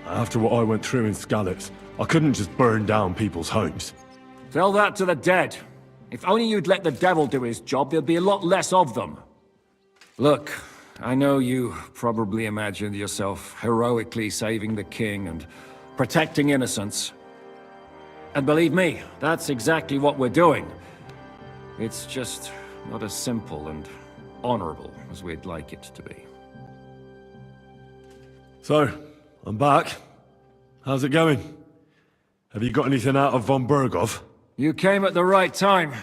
After what I went through in Skalitz, I couldn't just burn down people's homes. Tell that to the dead. If only you'd let the devil do his job, there'd be a lot less of them. Look, I know you probably imagined yourself heroically saving the king and protecting innocents. And believe me, that's exactly what we're doing. It's just not as simple and honorable as we'd like it to be. So, I'm back. How's it going? Have you got anything out of von Berghoff? You came at the right time.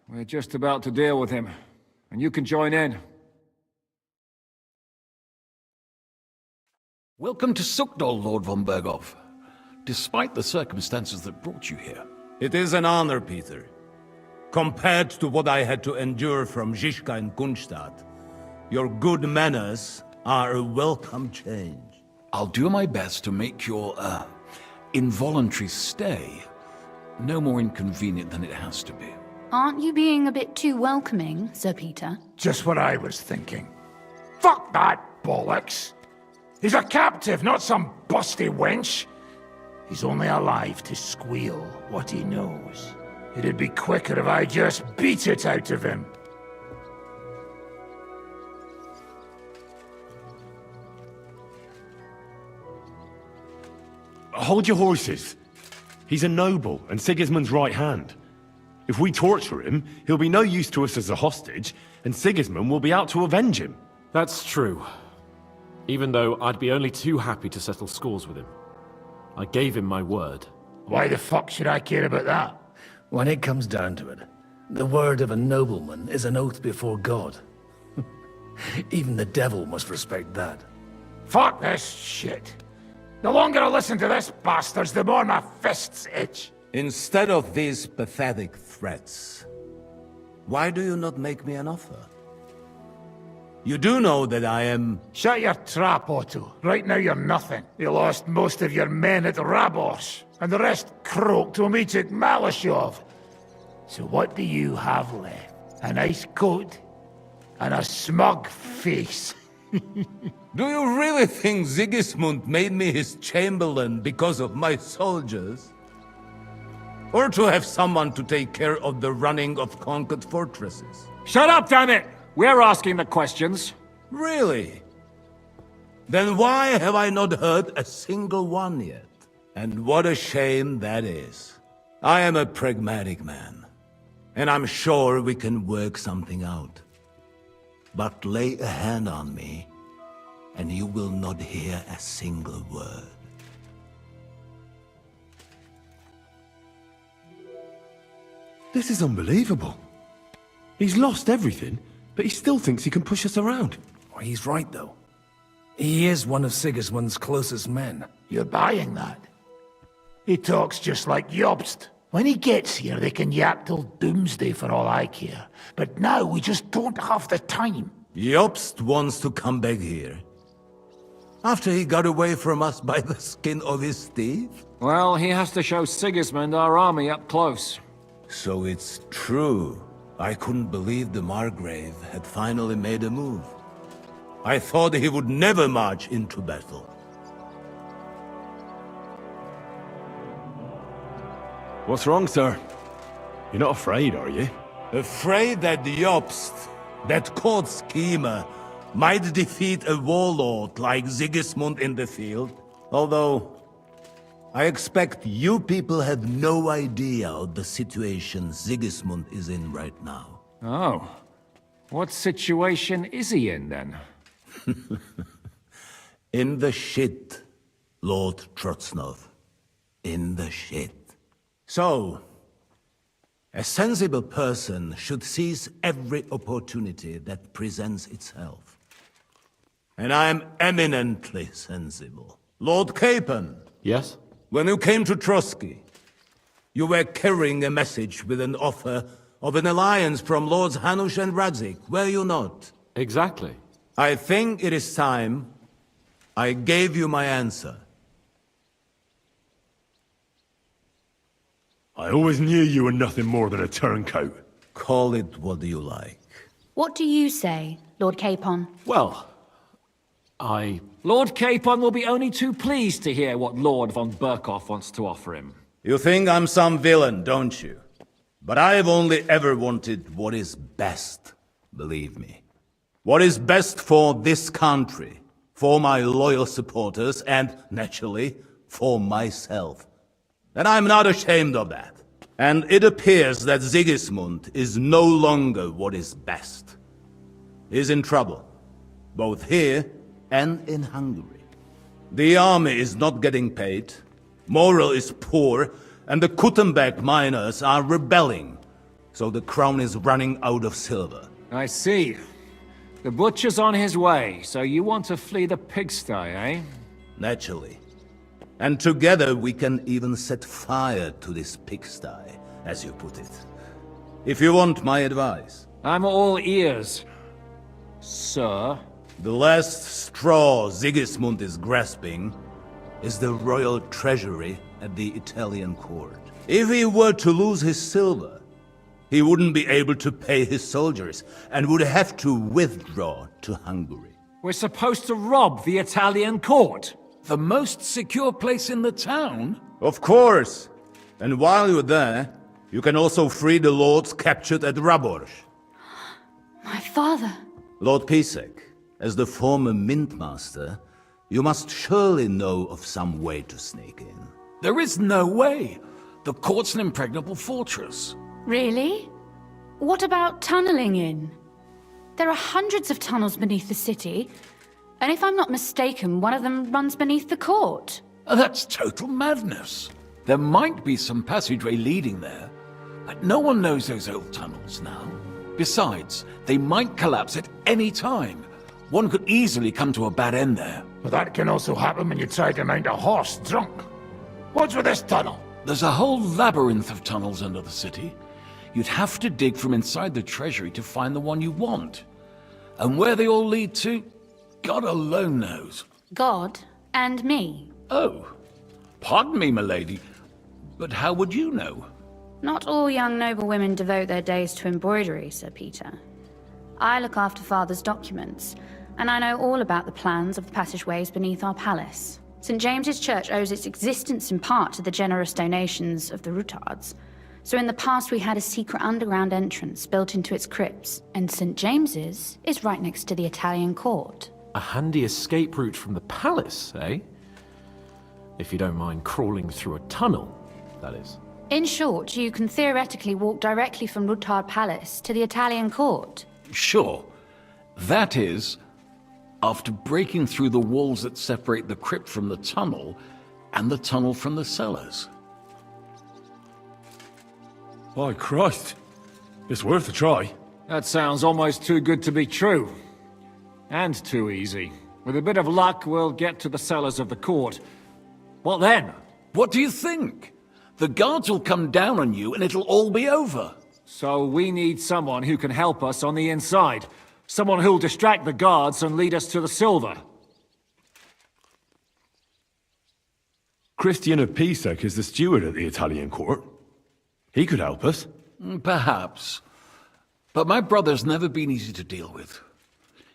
We're just about to deal with him. And you can join in. Welcome to Sukdal, Lord von Berghoff. Despite the circumstances that brought you here. It is an honor, Peter. Compared to what I had to endure from Zizka and Kunstadt, your good manners are a welcome change. I'll do my best to make your, involuntary stay no more inconvenient than it has to be. Aren't you being a bit too welcoming, Sir Peter? Just what I was thinking. Fuck that bollocks! He's a captive, not some busty wench. He's only alive to squeal what he knows. It'd be quicker if I just beat it out of him. Hold your horses. He's a noble and Sigismund's right hand. If we torture him, he'll be no use to us as a hostage, and Sigismund will be out to avenge him. That's true. Even though I'd be only too happy to settle scores with him. I gave him my word. Why the fuck should I care about that? When it comes down to it, the word of a nobleman is an oath before God. Even the devil must respect that. Fuck this shit. The longer I listen to this bastards, the more my fists itch. Instead of these pathetic threats, why do you not make me an offer? You do know that I am... Shut your trap, Otto. Right now you're nothing. You lost most of your men at Rabos, and the rest croaked when we took Malashov. So what do you have left? A nice coat and a smug face. Do you really think Sigismund made me his chamberlain because of my soldiers? Or to have someone to take care of the running of conquered fortresses? Shut up, damn it! We're asking the questions. Really? Then why have I not heard a single one yet? And what a shame that is. I am a pragmatic man, and I'm sure we can work something out. But lay a hand on me, and you will not hear a single word. This is unbelievable. He's lost everything, but he still thinks he can push us around. Well, he's right, though. He is one of Sigismund's closest men. You're buying that? He talks just like Jobst. When he gets here, they can yap till doomsday for all I care. But now we just don't have the time. Jobst wants to come back here. After he got away from us by the skin of his teeth? Well, he has to show Sigismund our army up close. So it's true. I couldn't believe the Margrave had finally made a move. I thought he would never march into battle. What's wrong, sir? You're not afraid, are you? Afraid that Jobst, that court schemer, might defeat a warlord like Sigismund in the field? Although, I expect you people have no idea of the situation Sigismund is in right now. Oh. What situation is he in, then? In the shit, Lord Trotsnov. In the shit. So, a sensible person should seize every opportunity that presents itself. And I am eminently sensible. Lord Capon. Yes? When you came to Trotsky, you were carrying a message with an offer of an alliance from Lords Hanush and Radzik, were you not? Exactly. I think it is time I gave you my answer. I always knew you were nothing more than a turncoat. Call it what you like. What do you say, Lord Capon? Well, Lord Capon will be only too pleased to hear what Lord von Berkoff wants to offer him. You think I'm some villain, don't you? But I've only ever wanted what is best, believe me. What is best for this country, for my loyal supporters, and, naturally, for myself. And I'm not ashamed of that. And it appears that Sigismund is no longer what is best. He's in trouble, both here and in Hungary. The army is not getting paid, morale is poor, and the Kuttenberg miners are rebelling. So the crown is running out of silver. I see. The butcher's on his way, so you want to flee the pigsty, eh? Naturally. And together we can even set fire to this pigsty, as you put it. If you want my advice. I'm all ears, sir. The last straw Sigismund is grasping is the royal treasury at the Italian court. If he were to lose his silver, he wouldn't be able to pay his soldiers and would have to withdraw to Hungary. We're supposed to rob the Italian court. The most secure place in the town? Of course! And while you're there, you can also free the lords captured at Raborz. My father. Lord Pisek, as the former mintmaster, you must surely know of some way to sneak in. There is no way. The court's an impregnable fortress. Really? What about tunneling in? There are hundreds of tunnels beneath the city, and if I'm not mistaken, one of them runs beneath the court. That's total madness. There might be some passageway leading there, but no one knows those old tunnels now. Besides, they might collapse at any time. One could easily come to a bad end there. But that can also happen when you try to mount a horse drunk. What's with this tunnel? There's a whole labyrinth of tunnels under the city. You'd have to dig from inside the treasury to find the one you want. And where they all lead to, God alone knows. God and me. Oh, pardon me, milady, but how would you know? Not all young noble women devote their days to embroidery, Sir Peter. I look after Father's documents, and I know all about the plans of the passageways beneath our palace. St. James's Church owes its existence in part to the generous donations of the Rutards. So in the past we had a secret underground entrance built into its crypts, and St. James's is right next to the Italian court. a handy escape route from the palace, eh? If you don't mind crawling through a tunnel, that is. In short, you can theoretically walk directly from Rutard Palace to the Italian court. Sure. That is, after breaking through the walls that separate the crypt from the tunnel, and the tunnel from the cellars. By Christ. It's worth a try. That sounds almost too good to be true. And too easy. With a bit of luck, we'll get to the cellars of the court. What then? What do you think? The guards will come down on you and it'll all be over. So we need someone who can help us on the inside. Someone who'll distract the guards and lead us to the silver. Christian of Pisek is the steward at the Italian court. He could help us. Perhaps. But my brother's never been easy to deal with.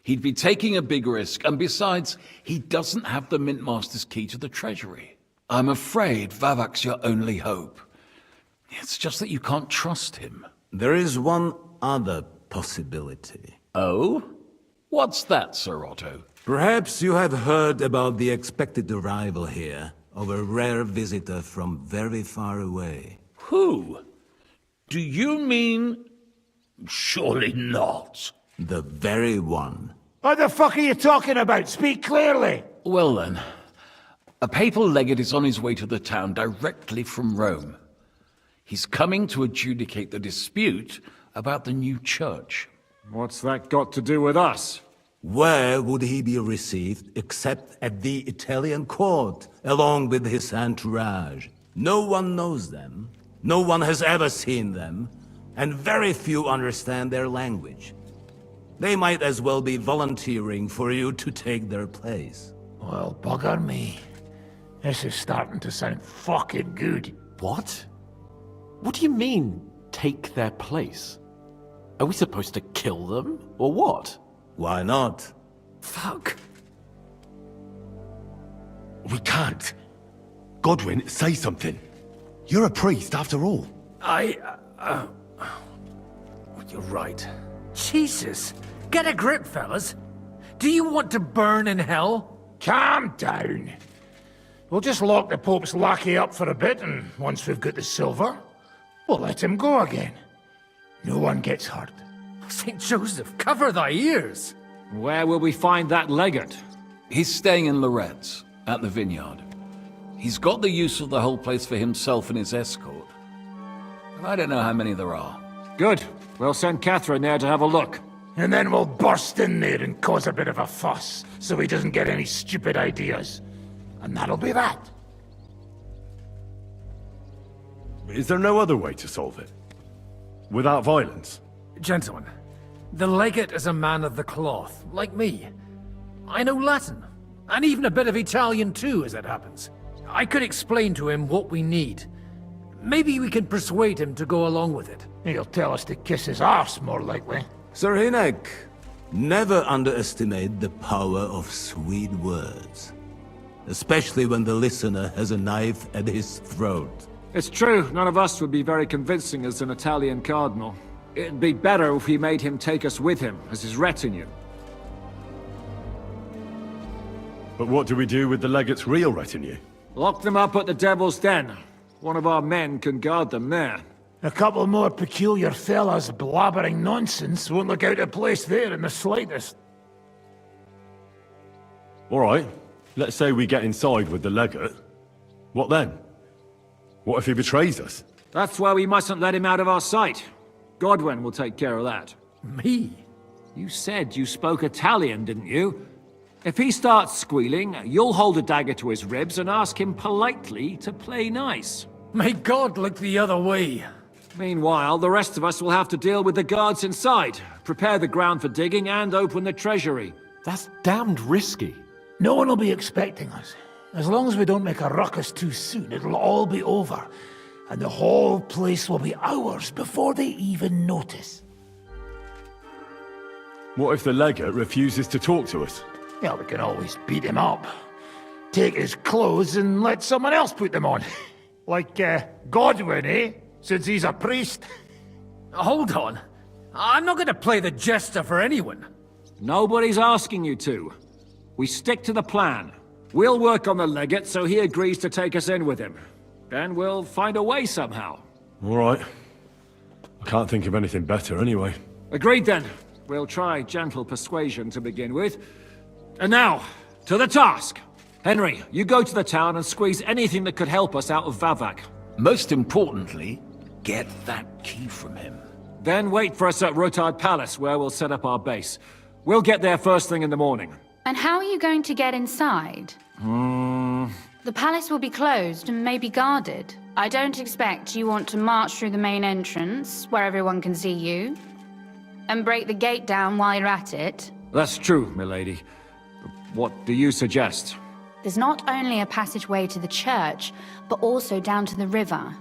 He'd be taking a big risk, and besides, he doesn't have the Mint Master's key to the treasury. I'm afraid Vavak's your only hope. It's just that you can't trust him. There is one other possibility. Oh? What's that, Sir Otto? Perhaps you have heard about the expected arrival here of a rare visitor from very far away. Who? Do you mean... Surely not. The very one. What the fuck are you talking about? Speak clearly! Well then, a papal legate is on his way to the town directly from Rome. He's coming to adjudicate the dispute about the new church. What's that got to do with us? Where would he be received except at the Italian court, along with his entourage? No one knows them, no one has ever seen them, and very few understand their language. They might as well be volunteering for you to take their place. Well, bugger me. This is starting to sound fucking good. What? What do you mean, take their place? Are we supposed to kill them, or what? Why not? Fuck. We can't. Godwin, say something. You're a priest, after all. You're right. Jesus! Get a grip, fellas. Do you want to burn in hell? Calm down. We'll just lock the Pope's lackey up for a bit, and once we've got the silver, we'll let him go again. No one gets hurt. St. Joseph, cover thy ears! Where will we find that legate? He's staying in Loretz, at the vineyard. He's got the use of the whole place for himself and his escort. But I don't know how many there are. Good. We'll send Katherine there to have a look. And then we'll burst in there and cause a bit of a fuss, so he doesn't get any stupid ideas. And that'll be that. Is there no other way to solve it? Without violence? Gentlemen, the legate is a man of the cloth, like me. I know Latin, and even a bit of Italian too, as it happens. I could explain to him what we need. Maybe we can persuade him to go along with it. He'll tell us to kiss his arse, more likely. Sir Hinek, never underestimate the power of sweet words. Especially when the listener has a knife at his throat. It's true, none of us would be very convincing as an Italian cardinal. It'd be better if we made him take us with him, as his retinue. But what do we do with the legate's real retinue? Lock them up at the Devil's Den. One of our men can guard them there. A couple more peculiar fellas blabbering nonsense won't look out of place there in the slightest. All right. Let's say we get inside with the legate. What then? What if he betrays us? That's why we mustn't let him out of our sight. Godwin will take care of that. Me? You said you spoke Italian, didn't you? If he starts squealing, you'll hold a dagger to his ribs and ask him politely to play nice. May God look the other way. Meanwhile, the rest of us will have to deal with the guards inside, prepare the ground for digging, and open the treasury. That's damned risky. No one will be expecting us. As long as we don't make a ruckus too soon, it'll all be over. And the whole place will be ours before they even notice. What if the legate refuses to talk to us? Yeah, we can always beat him up. Take his clothes and let someone else put them on. Like, Godwin, eh? Since he's a priest. Hold on. I'm not going to play the jester for anyone. Nobody's asking you to. We stick to the plan. We'll work on the legate so he agrees to take us in with him. Then we'll find a way somehow. All right. I can't think of anything better anyway. Agreed then. We'll try gentle persuasion to begin with. And now, to the task. Henry, you go to the town and squeeze anything that could help us out of Vavak. Most importantly, get that key from him. Then wait for us at Rotard Palace, where we'll set up our base. We'll get there first thing in the morning. And how are you going to get inside? The palace will be closed and maybe guarded. I don't expect you want to march through the main entrance, where everyone can see you, and break the gate down while you're at it. That's true, milady. What do you suggest? There's not only a passageway to the church, but also down to the river.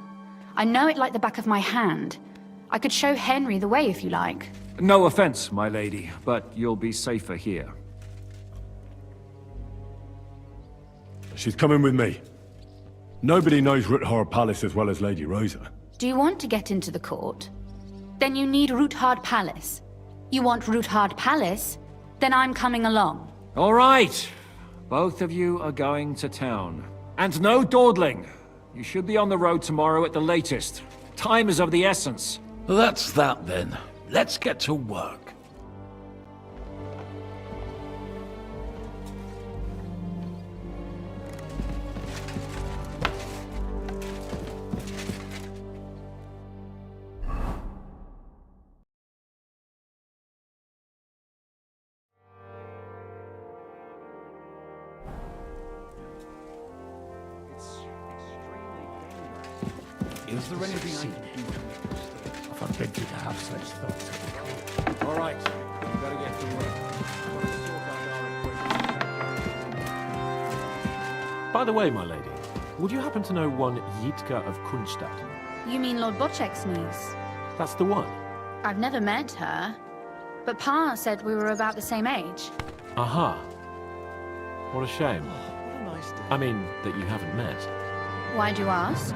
I know it like the back of my hand. I could show Henry the way if you like. No offense, my lady, but you'll be safer here. She's coming with me. Nobody knows Ruthard Palace as well as Lady Rosa. Do you want to get into the court? Then you need Ruthard Palace. You want Ruthard Palace? Then I'm coming along. All right. Both of you are going to town. And no dawdling. You should be on the road tomorrow at the latest. Time is of the essence. That's that then. Let's get to work. Is there anything I can do to make this stay? I forbid you to have such thoughts. All right. We've got to get to work. By the way, my lady, would you happen to know one Yitka of Kunstadt? You mean Lord Bocek's niece? That's the one. I've never met her, but Pa said we were about the same age. Aha. What a shame. I mean, that you haven't met. Why'd you ask?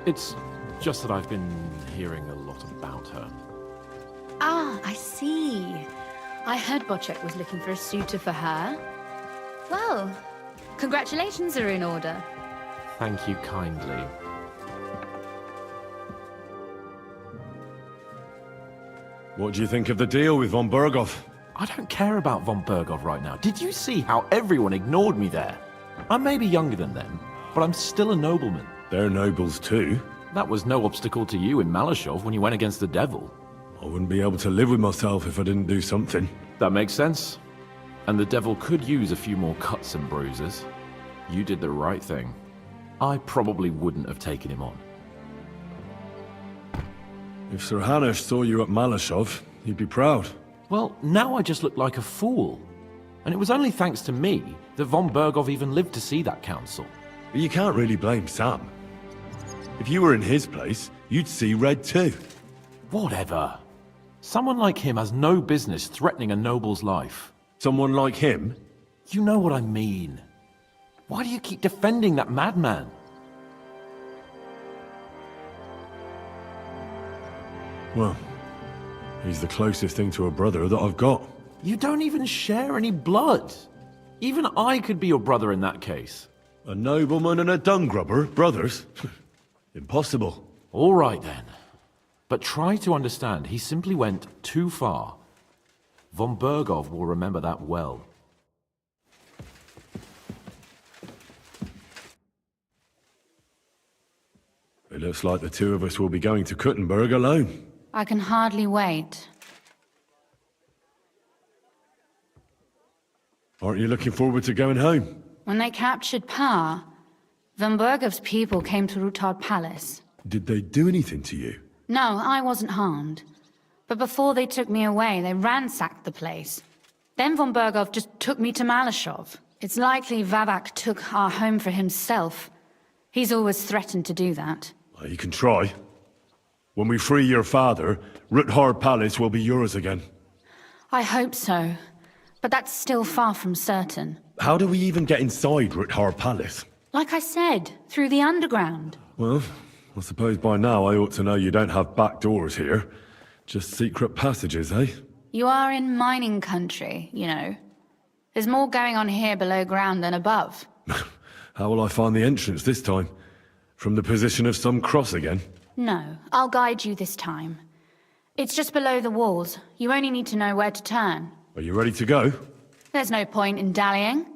It's just that I've been hearing a lot about her. Ah, I see. I heard Bocek was looking for a suitor for her. Well, congratulations are in order. Thank you kindly. What do you think of the deal with von Berghoff? I don't care about von Berghoff right now. Did you see how everyone ignored me there? I may be younger than them, but I'm still a nobleman. They're nobles too. That was no obstacle to you in Malashov when you went against the devil. I wouldn't be able to live with myself if I didn't do something. That makes sense. And the devil could use a few more cuts and bruises. You did the right thing. I probably wouldn't have taken him on. If Sir Hanush saw you at Malashov, he'd be proud. Well, now I just look like a fool. And it was only thanks to me that von Berghoff even lived to see that council. But you can't really blame Sam. If you were in his place, you'd see red too. Whatever. Someone like him has no business threatening a noble's life. Someone like him? You know what I mean. Why do you keep defending that madman? Well, he's the closest thing to a brother that I've got. You don't even share any blood. Even I could be your brother in that case. A nobleman and a dung grubber, brothers? Impossible. All right then. But try to understand, he simply went too far. Von Berghoff will remember that well. It looks like the two of us will be going to Kuttenberg alone. I can hardly wait. Aren't you looking forward to going home? When they captured Pa, von Berghoff's people came to Ruthard Palace. Did they do anything to you? No, I wasn't harmed. But before they took me away, they ransacked the place. Then von Berghoff just took me to Malashov. It's likely Vavak took our home for himself. He's always threatened to do that. Well, you can try. When we free your father, Ruthard Palace will be yours again. I hope so. But that's still far from certain. How do we even get inside Ruthard Palace? Like I said, through the underground. Well, I suppose by now I ought to know you don't have back doors here. Just secret passages, eh? You are in mining country, you know. There's more going on here below ground than above. How will I find the entrance this time? From the position of some cross again? No, I'll guide you this time. It's just below the walls. You only need to know where to turn. Are you ready to go? There's no point in dallying.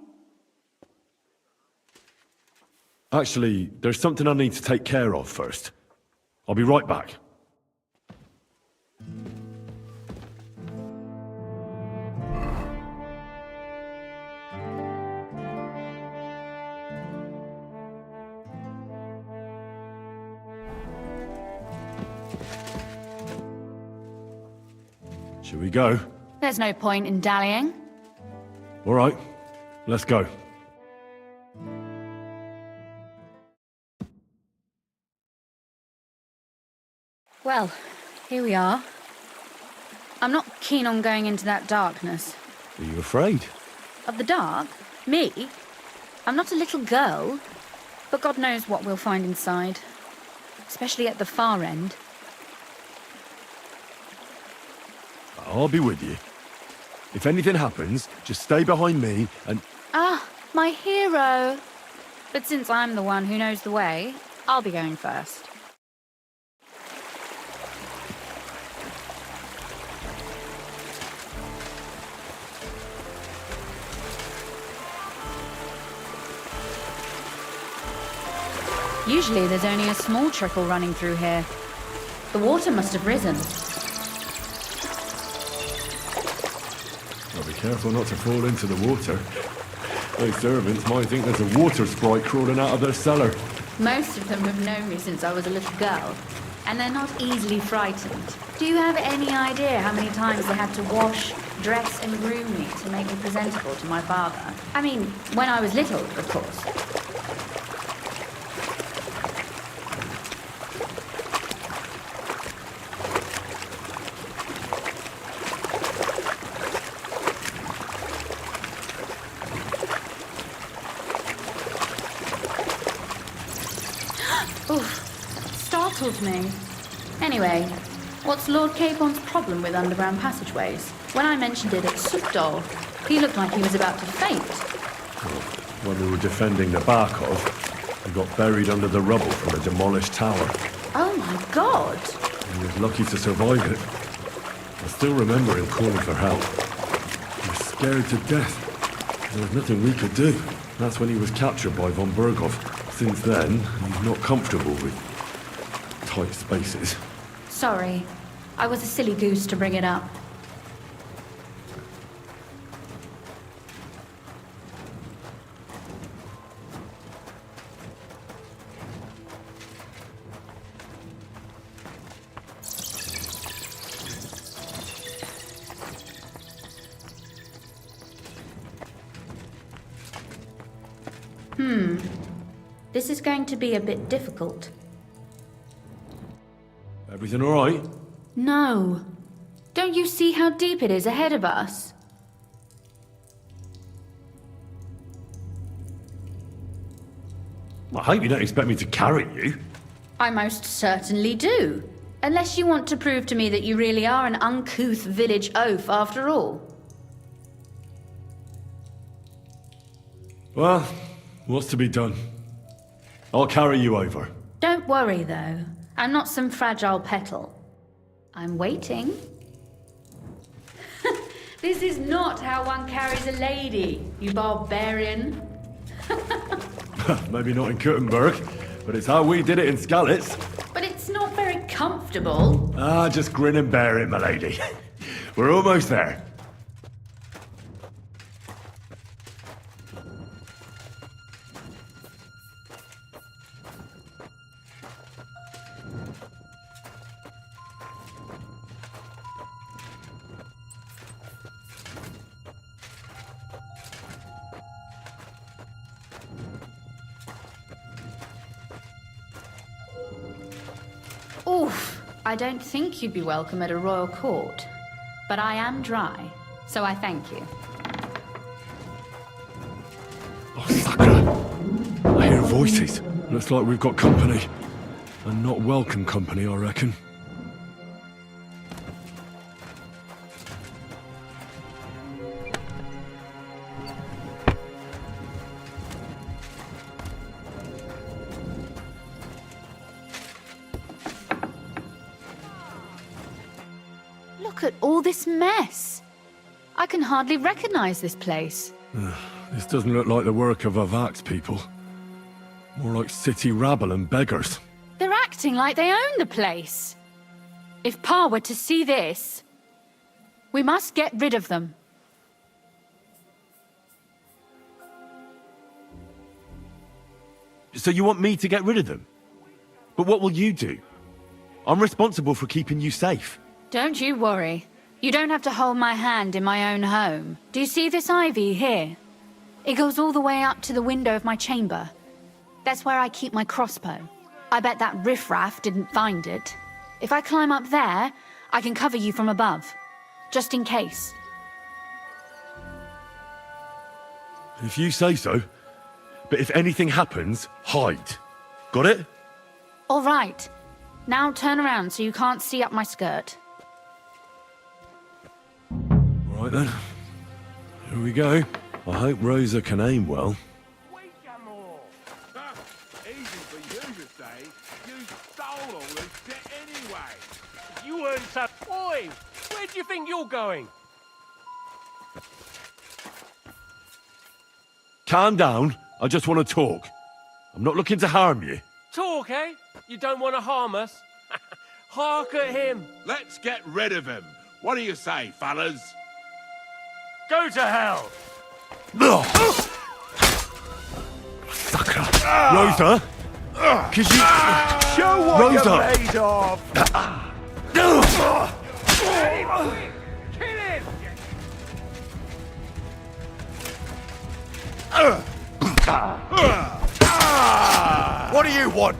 Actually, there's something I need to take care of first. I'll be right back. Shall we go? There's no point in dallying. All right, let's go. Well, here we are. I'm not keen on going into that darkness. Are you afraid? Of the dark? Me? I'm not a little girl. But God knows what we'll find inside. Especially at the far end. I'll be with you. If anything happens, just stay behind me and... Ah, my hero! But since I'm the one who knows the way, I'll be going first. Usually there's only a small trickle running through here. The water must have risen. Well, be careful not to fall into the water. Those servants might think there's a water sprite crawling out of their cellar. Most of them have known me since I was a little girl, and they're not easily frightened. Do you have any idea how many times they had to wash, dress and groom me to make me presentable to my father? I mean, when I was little, of course. Startled me. Anyway, what's Lord Capon's problem with underground passageways? When I mentioned it at Supdol, he looked like he was about to faint. Well, when we were defending the Barkov, we got buried under the rubble from a demolished tower. Oh my god! He was lucky to survive it. I still remember him calling for help. He was scared to death. There was nothing we could do. That's when he was captured by von Berghoff. Since then, he's not comfortable with tight spaces. Sorry. I was a silly goose to bring it up. This is going to be a bit difficult. Everything all right? No. Don't you see how deep it is ahead of us? I hope you don't expect me to carry you. I most certainly do. Unless you want to prove to me that you really are an uncouth village oaf after all. Well, what's to be done? I'll carry you over. Don't worry, though. I'm not some fragile petal. I'm waiting. This is not how one carries a lady, you barbarian. Maybe not in Kuttenberg, but it's how we did it in Skalitz. But it's not very comfortable. Ah, just grin and bear it, my lady. We're almost there. Oof, I don't think you'd be welcome at a royal court. But I am dry, so I thank you. Oh, sucker! I hear voices. Looks like we've got company. And not welcome company, I reckon. Look at all this mess. I can hardly recognize this place. This doesn't look like the work of Avak's people. More like city rabble and beggars. They're acting like they own the place. If Pa were to see this, we must get rid of them. So you want me to get rid of them? But what will you do? I'm responsible for keeping you safe. Don't you worry. You don't have to hold my hand in my own home. Do you see this ivy here? It goes all the way up to the window of my chamber. That's where I keep my crossbow. I bet that riffraff didn't find it. If I climb up there, I can cover you from above. just in case. If you say so. But if anything happens, hide. Got it? All right. Now turn around so you can't see up my skirt. Right then. Here we go. I hope Rosa can aim well. Easy for you to say. You stole all this shit anyway. You weren't so... Oi! Where do you think you're going? Calm down. I just want to talk. I'm not looking to harm you. Talk, eh? You don't want to harm us? Hark at him. Let's get rid of him. What do you say, fellas? Go to hell. Sucker. Rosa? Could you... Show what Rosa. you're made of! Kill him! What do you want?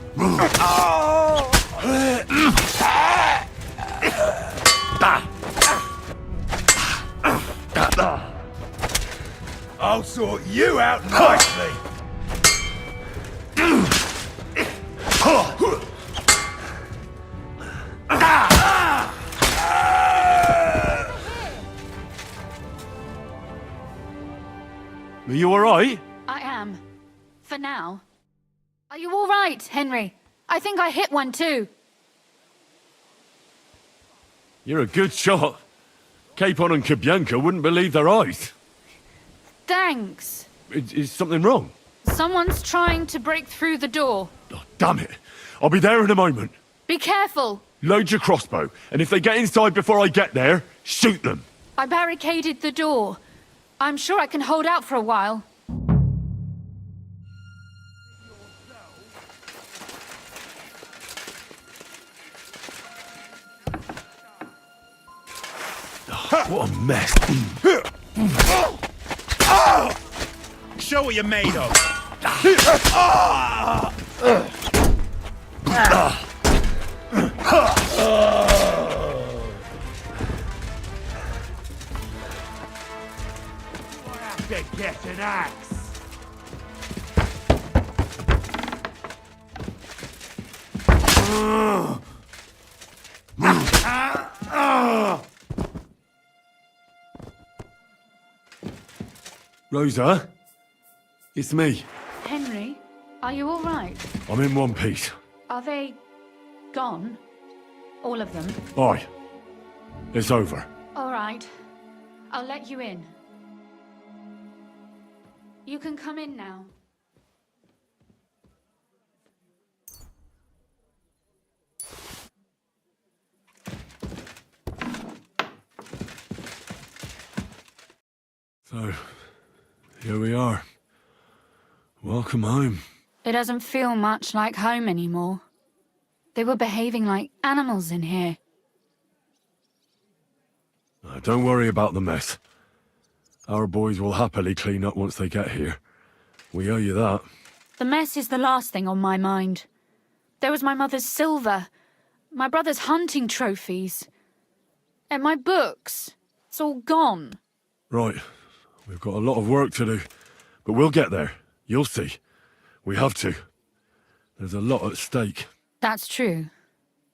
I'll sort you out nicely. Are you all right? I am. For now. Are you all right, Henry? I think I hit one too. You're a good shot. Capon and Kabianka wouldn't believe their eyes. Thanks. Is something wrong? Someone's trying to break through the door. Oh, damn it. I'll be there in a moment. Be careful. Load your crossbow, and if they get inside before I get there, shoot them. I barricaded the door. I'm sure I can hold out for a while. What a mess. Show what you're made of. To get an axe. Rosa? It's me. Henry, are you all right? I'm in one piece. Are they gone? All of them? Aye. It's over. All right. I'll let you in. You can come in now. So, here we are. Welcome home. It doesn't feel much like home anymore. They were behaving like animals in here. Don't worry about the mess. Our boys will happily clean up once they get here. We owe you that. The mess is the last thing on my mind. There was my mother's silver, my brother's hunting trophies, and my books. It's all gone. Right. We've got a lot of work to do. But we'll get there. You'll see. We have to. There's a lot at stake. That's true.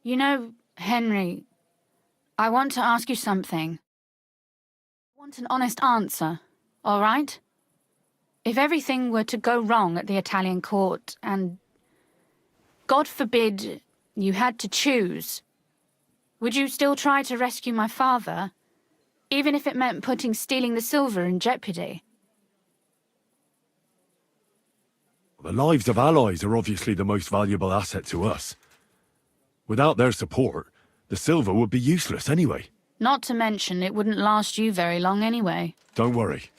You know, Henry, I want to ask you something. I want an honest answer, all right? If everything were to go wrong at the Italian court and, God forbid, you had to choose, would you still try to rescue my father, even if it meant putting stealing the silver in jeopardy? The lives of allies are obviously the most valuable asset to us. Without their support, the silver would be useless anyway. Not to mention, it wouldn't last you very long anyway. Don't worry.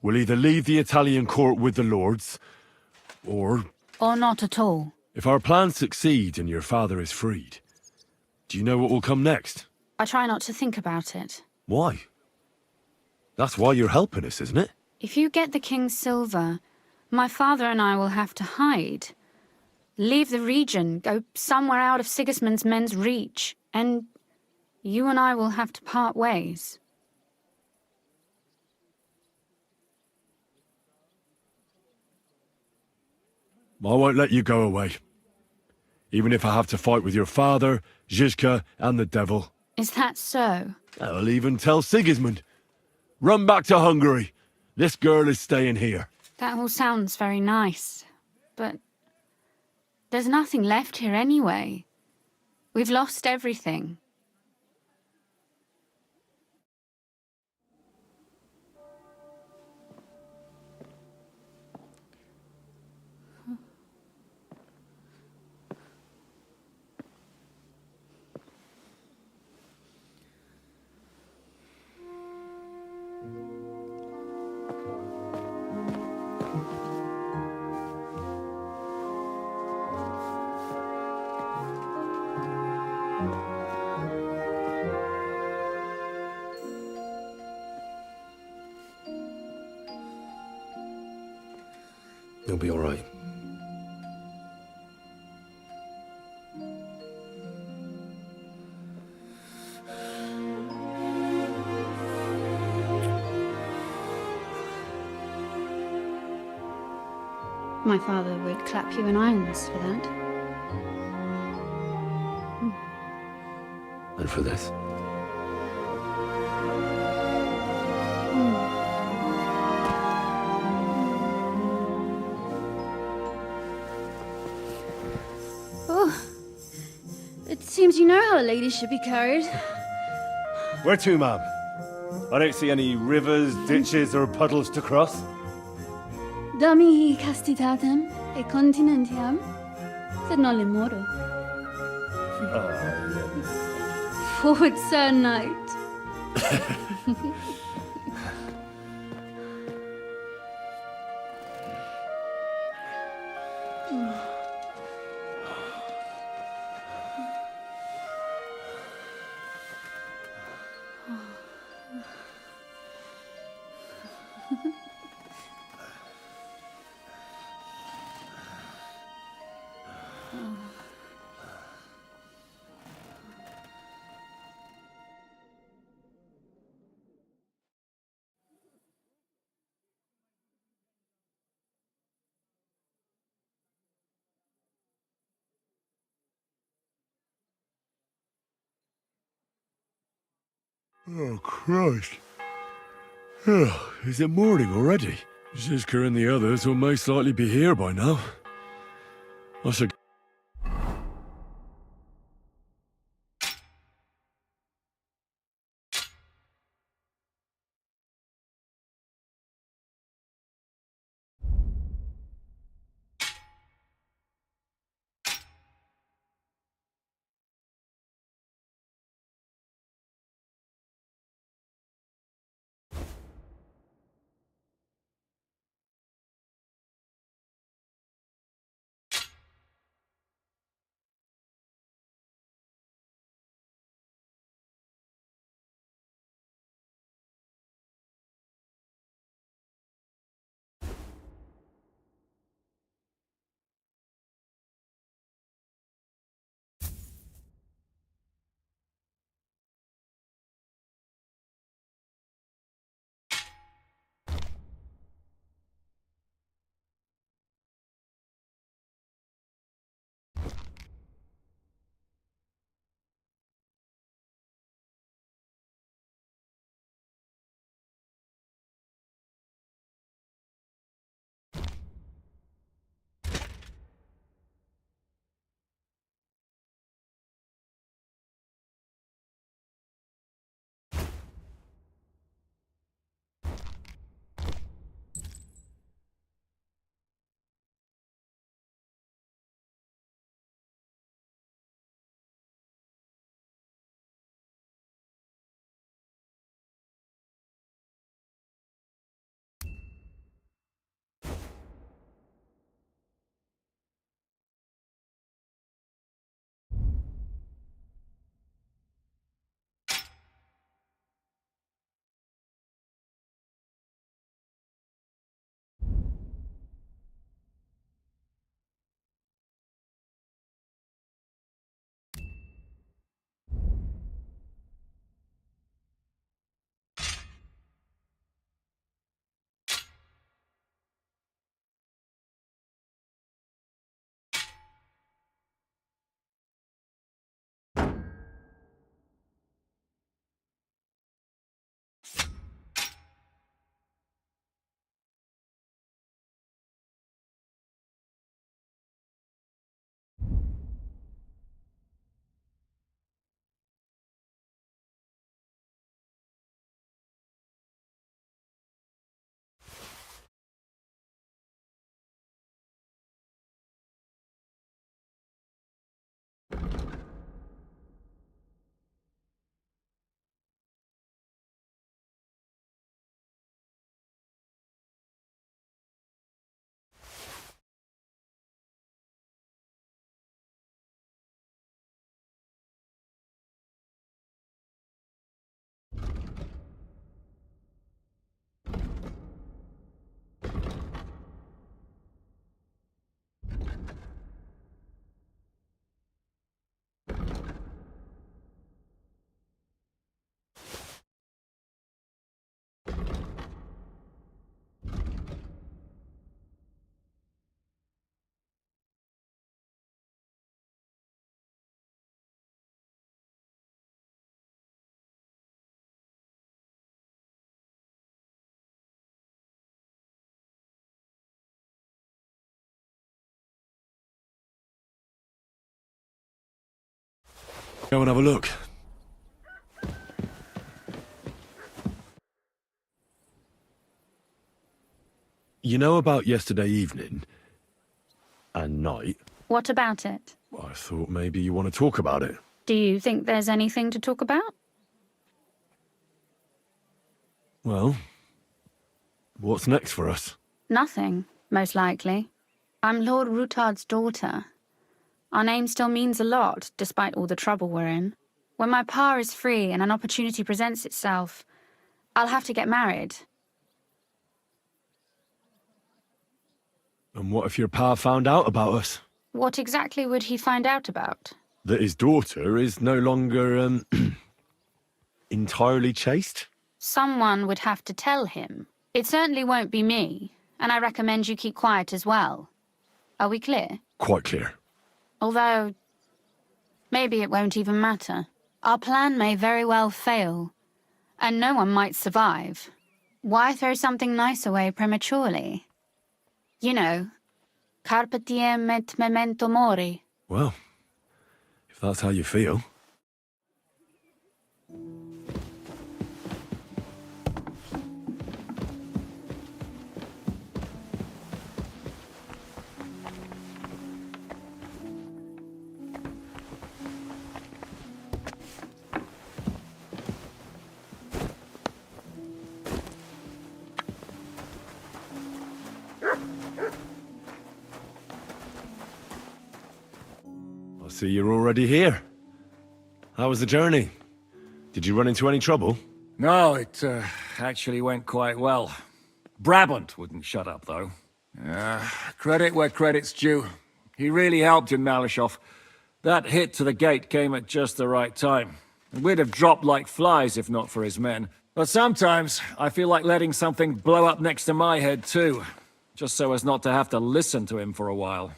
We'll either leave the Italian court with the lords, or... Or not at all. If our plans succeed and your father is freed, do you know what will come next? I try not to think about it. Why? That's why you're helping us, isn't it? If you get the king's silver, my father and I will have to hide. Leave the region, go somewhere out of Sigismund's men's reach, and You and I will have to part ways. I won't let you go away. Even if I have to fight with your father, Zizka, and the devil. Is that so? I'll even tell Sigismund. Run back to Hungary. This girl is staying here. That all sounds very nice, but there's nothing left here anyway. We've lost everything. You'll be all right. My father would clap you in irons for that. And for this? Oh, it seems you know how a lady should be carried. Where to, ma'am? I don't see any rivers, ditches, or puddles to cross. Damihi castitatem e continentiam, sed non limoro. Forward, Sir Knight. Oh, Christ. Oh, is it morning already? Zizka and the others will most likely be here by now. I should... Go and have a look. You know about yesterday evening and night? What about it? I thought maybe you want to talk about it. Do you think there's anything to talk about? Well, what's next for us? Nothing, most likely. I'm Lord Rutard's daughter. Our name still means a lot, despite all the trouble we're in. When my pa is free and an opportunity presents itself, I'll have to get married. And what if your pa found out about us? What exactly would he find out about? That his daughter is no longer, entirely chaste? Someone would have to tell him. It certainly won't be me, and I recommend you keep quiet as well. Are we clear? Quite clear. Although, maybe it won't even matter. Our plan may very well fail, and no one might survive. Why throw something nice away prematurely? You know, carpe diem et memento mori. Well, if that's how you feel. I see you're already here. How was the journey? Did you run into any trouble? No, it actually went quite well. Brabant wouldn't shut up, though. Credit where credit's due. He really helped in Malishov. That hit to the gate came at just the right time. And we'd have dropped like flies if not for his men. But sometimes, I feel like letting something blow up next to my head, too. Just so as not to have to listen to him for a while.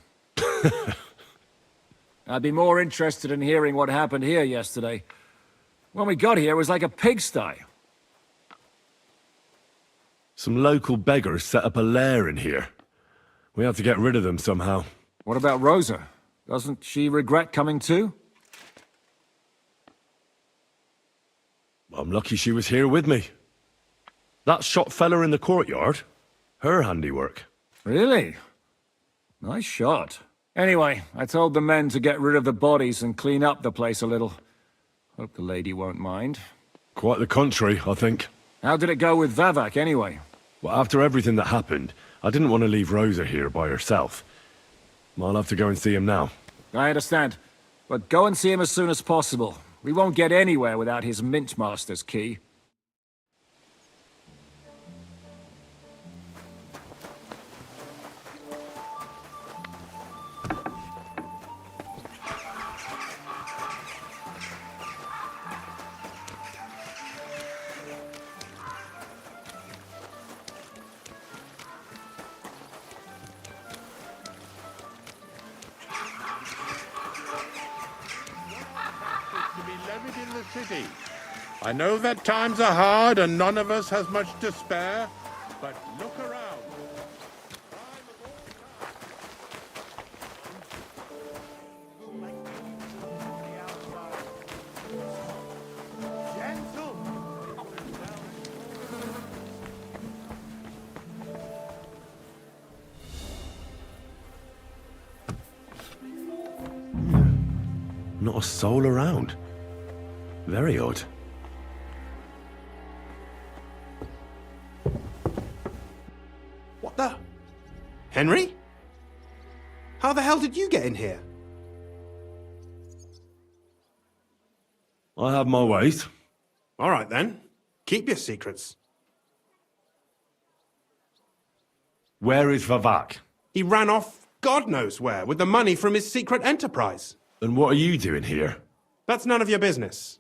I'd be more interested in hearing what happened here yesterday. When we got here, it was like a pigsty. Some local beggars set up a lair in here. We had to get rid of them somehow. What about Rosa? Doesn't she regret coming too? I'm lucky she was here with me. That shot fella in the courtyard, her handiwork. Really? Nice shot. Anyway, I told the men to get rid of the bodies and clean up the place a little. Hope the lady won't mind. Quite the contrary, I think. How did it go with Vavak, anyway? Well, after everything that happened, I didn't want to leave Rosa here by herself. I'll have to go and see him now. I understand. But go and see him as soon as possible. We won't get anywhere without his Mintmaster's key. I know that times are hard and none of us has much to spare, but look around. Not a soul around. Very odd. What the? Henry? How the hell did you get in here? I have my ways. All right then. Keep your secrets. Where is Vavak? He ran off God knows where with the money from his secret enterprise. And what are you doing here? That's none of your business.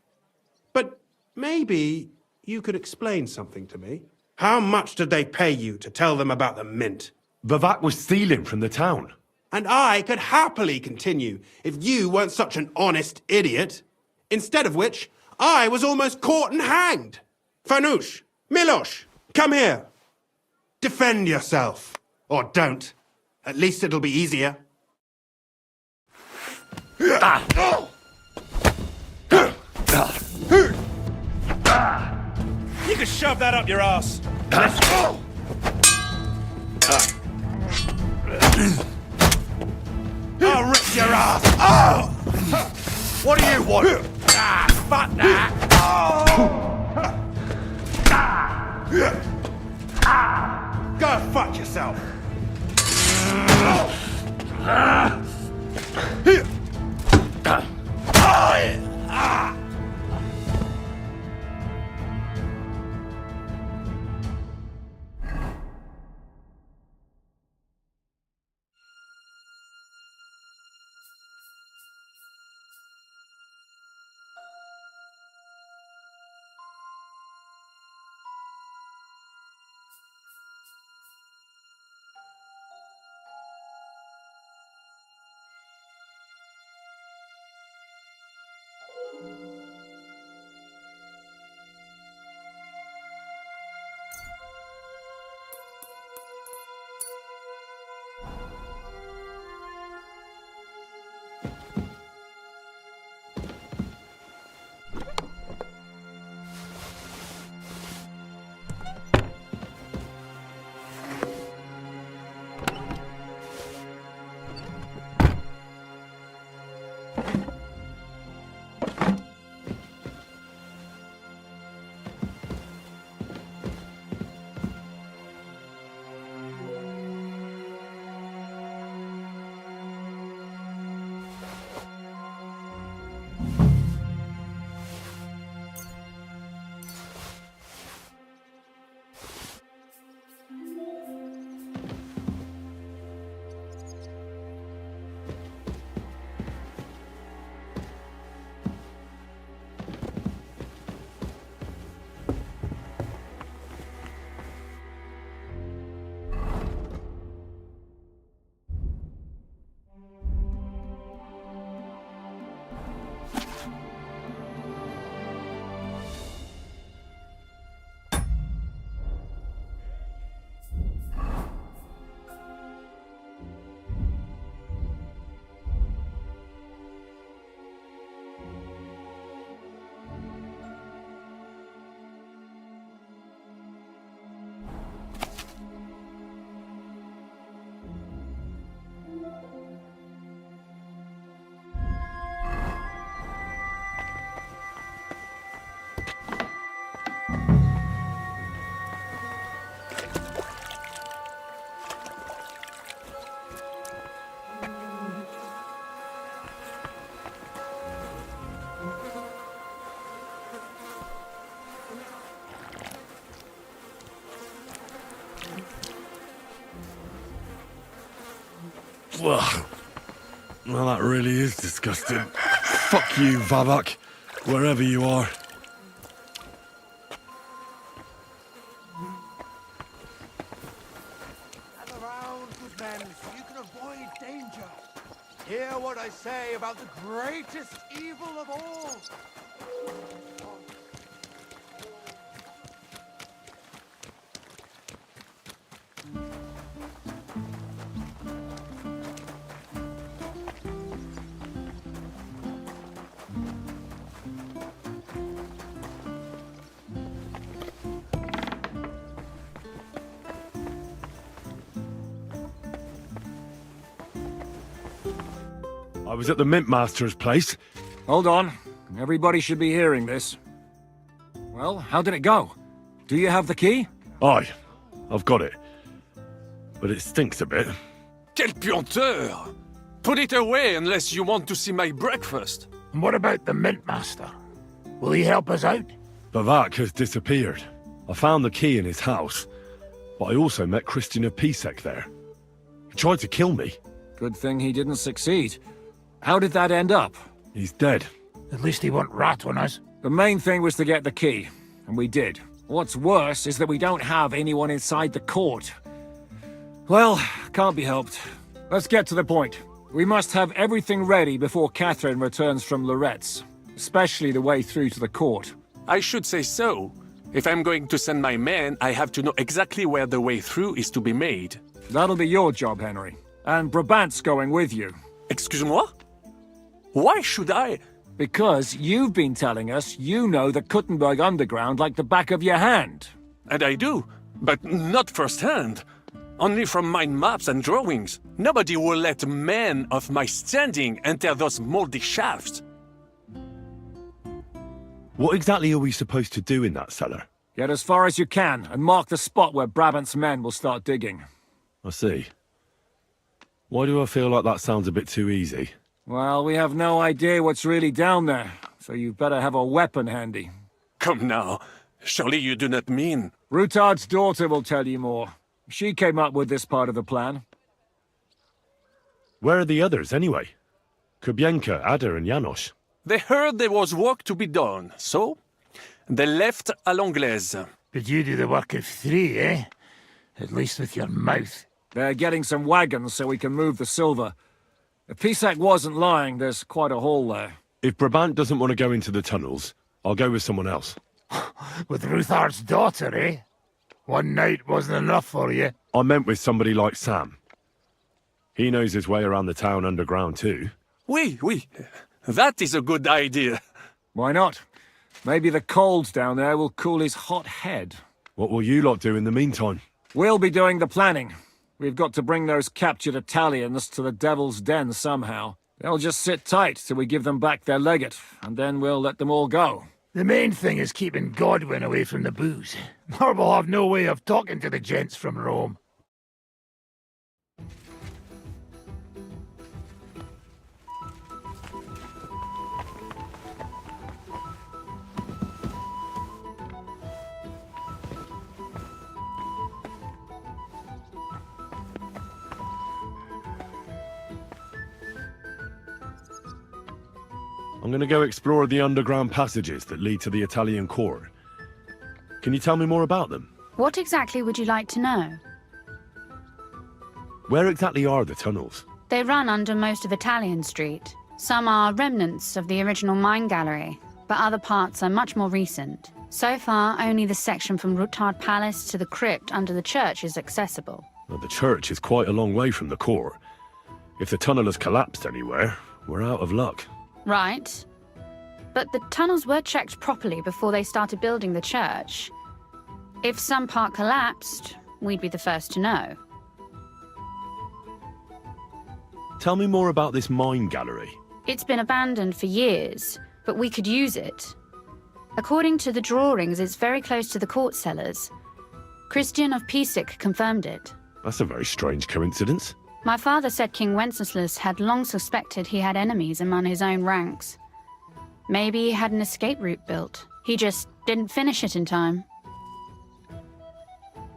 But maybe you could explain something to me. How much did they pay you to tell them about the mint? Vavak was stealing from the town. And I could happily continue if you weren't such an honest idiot. Instead of which, I was almost caught and hanged. Fanush, Milosh, come here. Defend yourself. Or don't. At least it'll be easier. You can shove that up your ass. Let's go. I'll rip your ass. Oh! What do you want? Fuck that. Go fuck yourself. Well, that really is disgusting. Fuck you, Vavak, wherever you are. Gather round, good men, so you can avoid danger. Hear what I say about the greatest evil of all. I was at the Mint Master's place. Hold on. Everybody should be hearing this. Well, how did it go? Do you have the key? Aye, I've got it. But it stinks a bit. Quelle puanteur! Put it away unless you want to see my breakfast. And what about the Mint Master? Will he help us out? Vavak has disappeared. I found the key in his house, but I also met Christian of Pisek there. He tried to kill me. Good thing he didn't succeed. How did that end up? He's dead. At least he won't rat on us. The main thing was to get the key, and we did. What's worse is that we don't have anyone inside the court. Well, can't be helped. Let's get to the point. We must have everything ready before Katherine returns from Loretz, especially the way through to the court. I should say so. If I'm going to send my men, I have to know exactly where the way through is to be made. That'll be your job, Henry. And Brabant's going with you. Excuse-moi? Why should I? Because you've been telling us you know the Kuttenberg underground like the back of your hand. And I do, but not firsthand. Only from mind maps and drawings. Nobody will let men of my standing enter those moldy shafts. What exactly are we supposed to do in that cellar? Get as far as you can, and mark the spot where Brabant's men will start digging. I see. Why do I feel like that sounds a bit too easy? Well, we have no idea what's really down there, so you better have a weapon handy. Come now. Surely you do not mean... Rutard's daughter will tell you more. She came up with this part of the plan. Where are the others, anyway? Kubienka, Ada, and Janos. They heard there was work to be done, so... they left à l'anglaise. But you do the work of 3, eh? At least with your mouth. They're getting some wagons so we can move the silver. If Pisak wasn't lying, there's quite a haul there. If Brabant doesn't want to go into the tunnels, I'll go with someone else. With Ruthar's daughter, eh? One night wasn't enough for you. I meant with somebody like Sam. He knows his way around the town underground too. Oui. That is a good idea. Why not? Maybe the cold down there will cool his hot head. What will you lot do in the meantime? We'll be doing the planning. We've got to bring those captured Italians to the Devil's Den somehow. They'll just sit tight till we give them back their legate, and then we'll let them all go. The main thing is keeping Godwin away from the booze. Or we'll have no way of talking to the gents from Rome. I'm going to go explore the underground passages that lead to the Italian court. Can you tell me more about them? What exactly would you like to know? Where exactly are the tunnels? They run under most of Italian Street. Some are remnants of the original mine gallery, but other parts are much more recent. So far, only the section from Rutard Palace to the crypt under the church is accessible. Well, the church is quite a long way from the court. If the tunnel has collapsed anywhere, we're out of luck. Right. But the tunnels were checked properly before they started building the church. If some part collapsed, we'd be the first to know. Tell me more about this mine gallery. It's been abandoned for years, but we could use it. According to the drawings, it's very close to the court cellars. Christian of Pisak confirmed it. That's a very strange coincidence. My father said King Wenceslas had long suspected he had enemies among his own ranks. Maybe he had an escape route built. He just didn't finish it in time.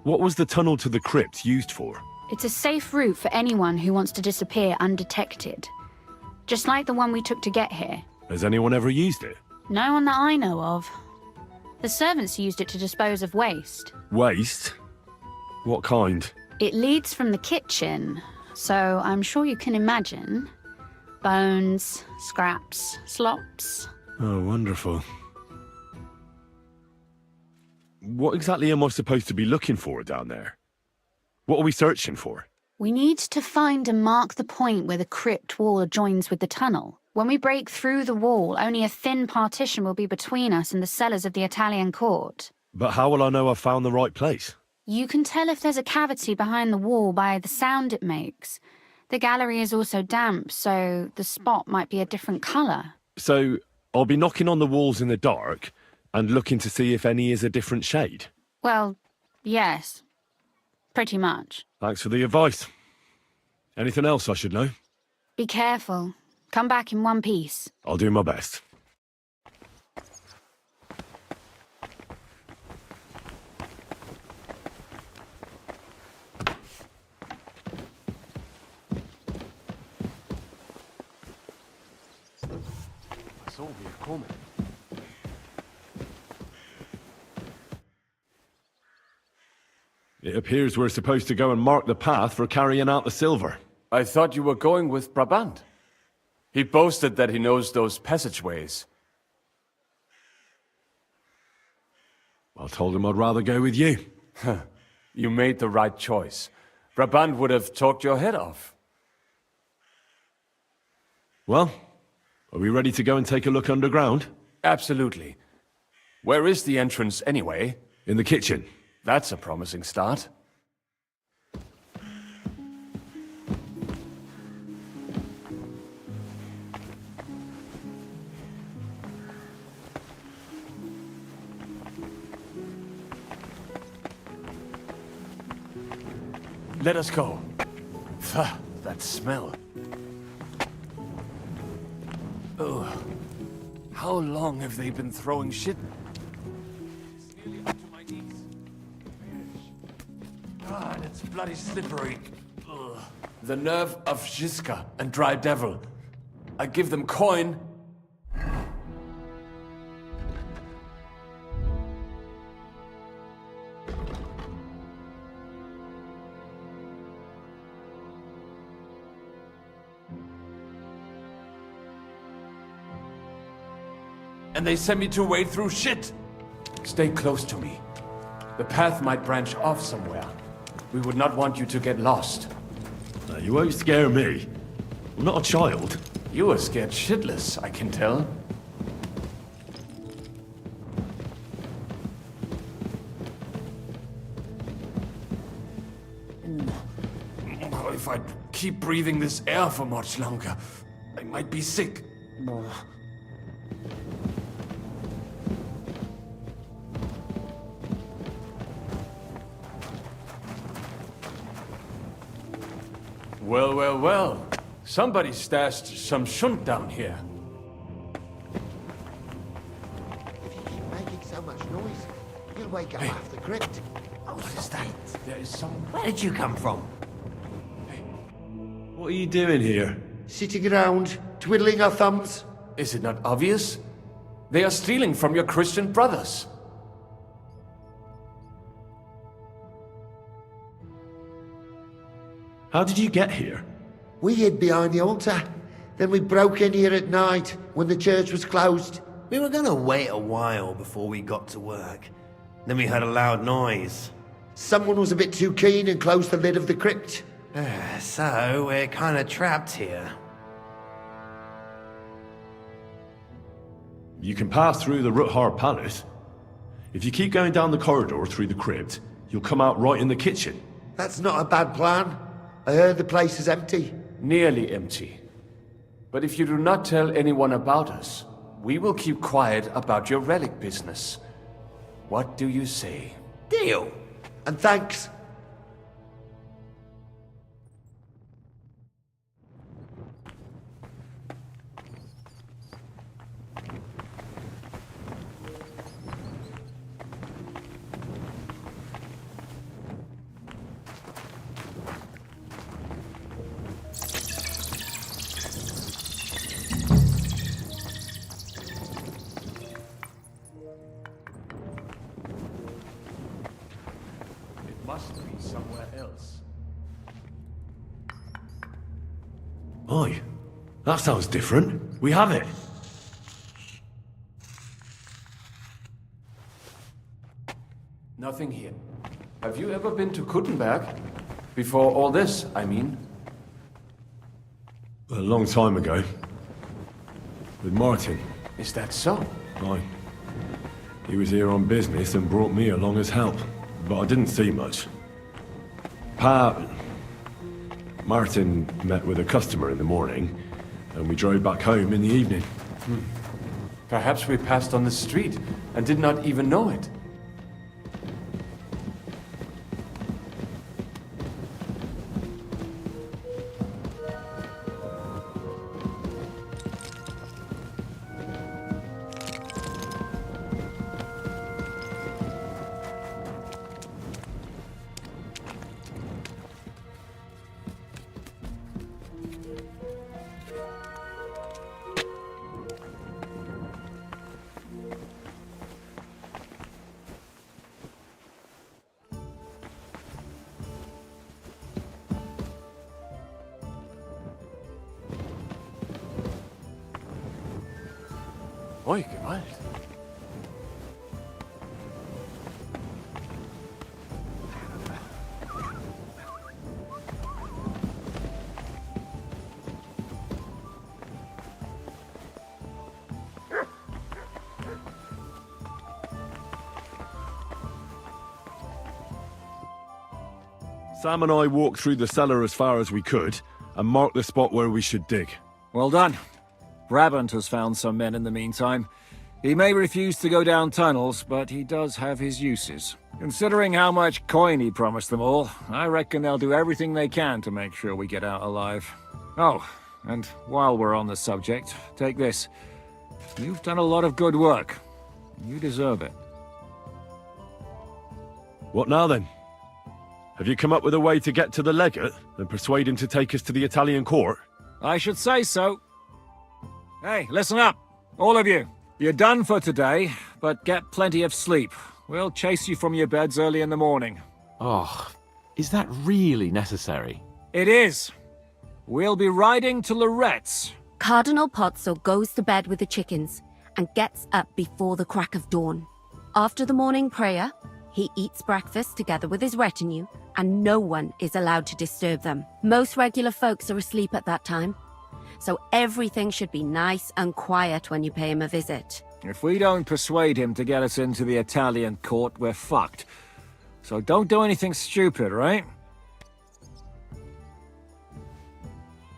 What was the tunnel to the crypt used for? It's a safe route for anyone who wants to disappear undetected. Just like the one we took to get here. Has anyone ever used it? No one that I know of. The servants used it to dispose of waste. Waste? What kind? It leads from the kitchen, so I'm sure you can imagine. Bones, scraps, slops. Oh, wonderful. What exactly am I supposed to be looking for down there? What are we searching for? We need to find and mark the point where the crypt wall joins with the tunnel. When we break through the wall, only a thin partition will be between us and the cellars of the Italian court. But how will I know I've found the right place? You can tell if there's a cavity behind the wall by the sound it makes. The gallery is also damp, so the spot might be a different colour. So, I'll be knocking on the walls in the dark and looking to see if any is a different shade? Well, yes. Pretty much. Thanks for the advice. Anything else I should know? Be careful. Come back in one piece. I'll do my best. It appears we're supposed to go and mark the path for carrying out the silver. I thought you were going with Brabant. He boasted that he knows those passageways. I told him I'd rather go with you. You made the right choice. Brabant would have talked your head off. Well, Are we ready to go and take a look underground? Absolutely. Where is the entrance anyway? In the kitchen. That's a promising start. Let us go. Pah, that smell. Oh, how long have they been throwing shit? It's nearly up to my knees. God, it's bloody slippery. Ugh. The nerve of Žižka and Dry Devil. I give them coin. And they send me to wade through shit. Stay close to me. The path might branch off somewhere. We would not want you to get lost. You won't scare me. I'm not a child. You are scared shitless, I can tell. If I keep breathing this air for much longer, I might be sick. Well, well, well. Somebody stashed some shunt down here. If you keep making so much noise, you'll wake up half the crypt. Oh, what is that? There is some... Where did you come from? What are you doing here? Sitting around, twiddling our thumbs. Is it not obvious? They are stealing from your Christian brothers. How did you get here? We hid behind the altar. Then we broke in here at night when the church was closed. We were gonna wait a while before we got to work. Then we heard a loud noise. Someone was a bit too keen and closed the lid of the crypt. So we're kinda trapped here. You can pass through the Ruthar Palace. If you keep going down the corridor through the crypt, you'll come out right in the kitchen. That's not a bad plan. I heard the place is empty. Nearly empty. But if you do not tell anyone about us, we will keep quiet about your relic business. What do you say? Deal. And thanks. Must be somewhere else. Oi, that sounds different. We have it. Nothing here. Have you ever been to Kuttenberg? Before all this, I mean. A long time ago. With Martin. Is that so? Aye. He was here on business and brought me along as help. But I didn't see much. Martin met with a customer in the morning, and we drove back home in the evening. Perhaps we passed on the street and did not even know it. Oi, Gewalt. Sam and I walked through the cellar as far as we could, and marked the spot where we should dig. Well done. Brabant has found some men in the meantime. He may refuse to go down tunnels, but he does have his uses. Considering how much coin he promised them all, I reckon they'll do everything they can to make sure we get out alive. Oh, and while we're on the subject, take this. You've done a lot of good work. You deserve it. What now then? Have you come up with a way to get to the legate and persuade him to take us to the Italian court? I should say so. Hey, listen up, all of you. You're done for today, but get plenty of sleep. We'll chase you from your beds early in the morning. Oh, is that really necessary? It is. We'll be riding to Lorette's. Cardinal Pozzo goes to bed with the chickens and gets up before the crack of dawn. After the morning prayer, he eats breakfast together with his retinue, and no one is allowed to disturb them. Most regular folks are asleep at that time, so everything should be nice and quiet when you pay him a visit. If we don't persuade him to get us into the Italian court, we're fucked. So don't do anything stupid, right?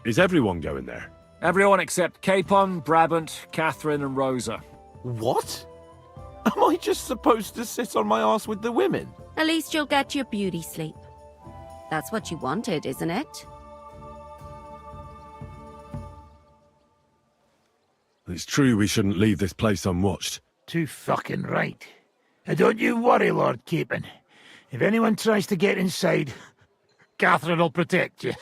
Is everyone going there? Everyone except Capon, Brabant, Katherine and Rosa. What? Am I just supposed to sit on my ass with the women? At least you'll get your beauty sleep. That's what you wanted, isn't it? It's true we shouldn't leave this place unwatched. Too fucking right. And don't you worry, Lord Capon. If anyone tries to get inside, Katherine will protect you.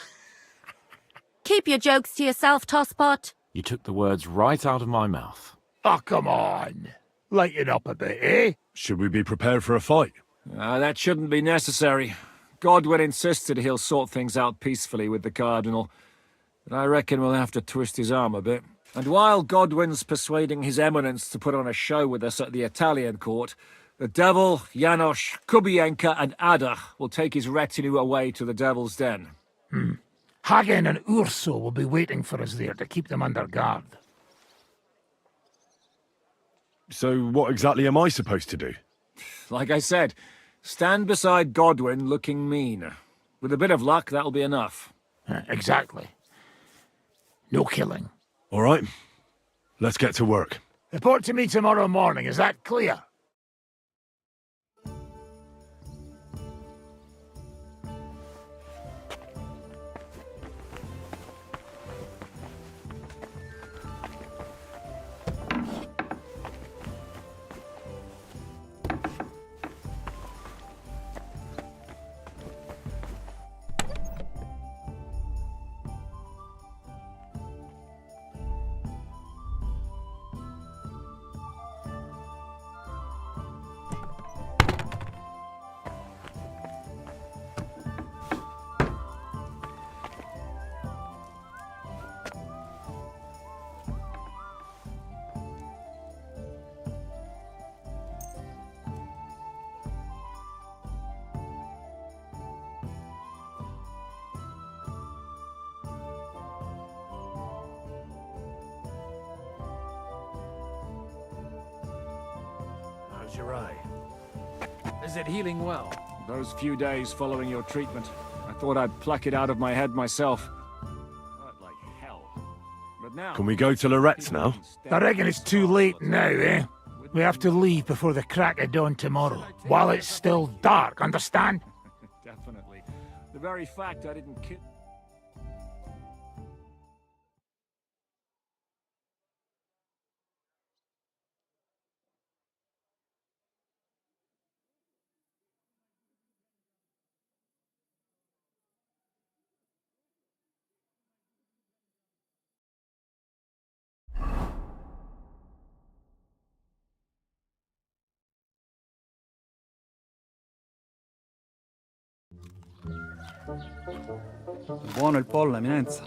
Keep your jokes to yourself, Tosspot. You took the words right out of my mouth. Oh, come on. Lighten up a bit, eh? Should we be prepared for a fight? That shouldn't be necessary. Godwin insisted he'll sort things out peacefully with the Cardinal, but I reckon we'll have to twist his arm a bit. And while Godwin's persuading His Eminence to put on a show with us at the Italian court, the Devil, Janosch, Kubienka and Ada will take his retinue away to the Devil's Den. Hagen and Urso will be waiting for us there to keep them under guard. So what exactly am I supposed to do? Like I said, stand beside Godwin looking mean. With a bit of luck, that'll be enough. Exactly. No killing. All right. Let's get to work. Report to me tomorrow morning, is that clear? How's your eye? Is it healing well? Those few days following your treatment, I thought I'd pluck it out of my head myself. Hurt like hell. But now... Can we go to Lorette's now? I reckon it's too late now, eh? We have to leave before the crack of dawn tomorrow, while it's still dark, understand? Definitely. The very fact I didn't kill... Buono il pollo, eminenza.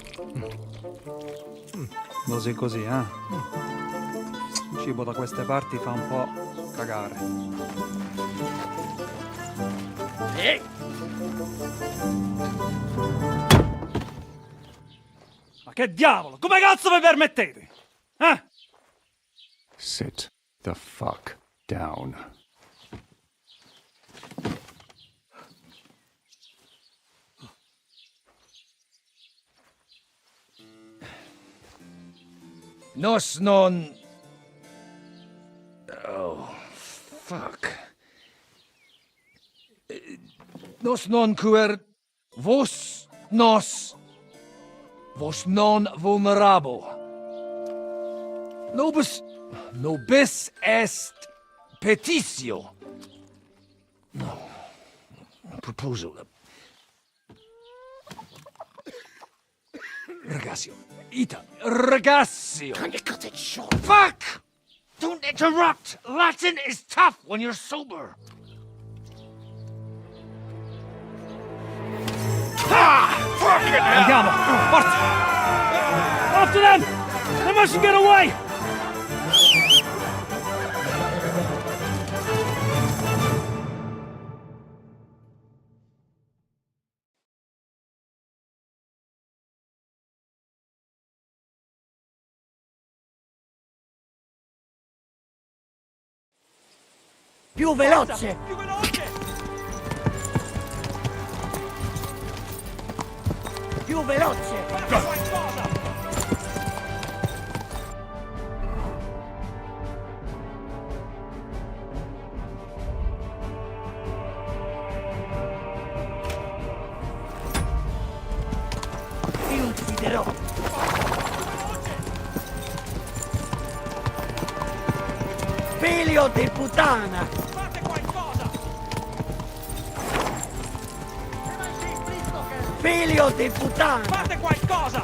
Così così, eh? Il cibo da queste parti fa un po' cagare. Ma che diavolo? Come cazzo vi permettete? Eh? Sit the fuck down. Nos non... Oh, fuck. Nos non quer... Vos nos... Vos non vulnerabo. Nobis est petitio. No. Proposal. Ragazio. Ita. Ragazio. Can you cut it short? Fuck! Don't interrupt! Latin is tough when you're sober. Fucking hell! Andiamo! Forza! After them! They mustn't get away! Più veloce! Più veloce! Più veloce! Fate qualcosa! Ti ucciderò! Figlio di puttana! Fate qualcosa! Figlio di puttana! Fate qualcosa!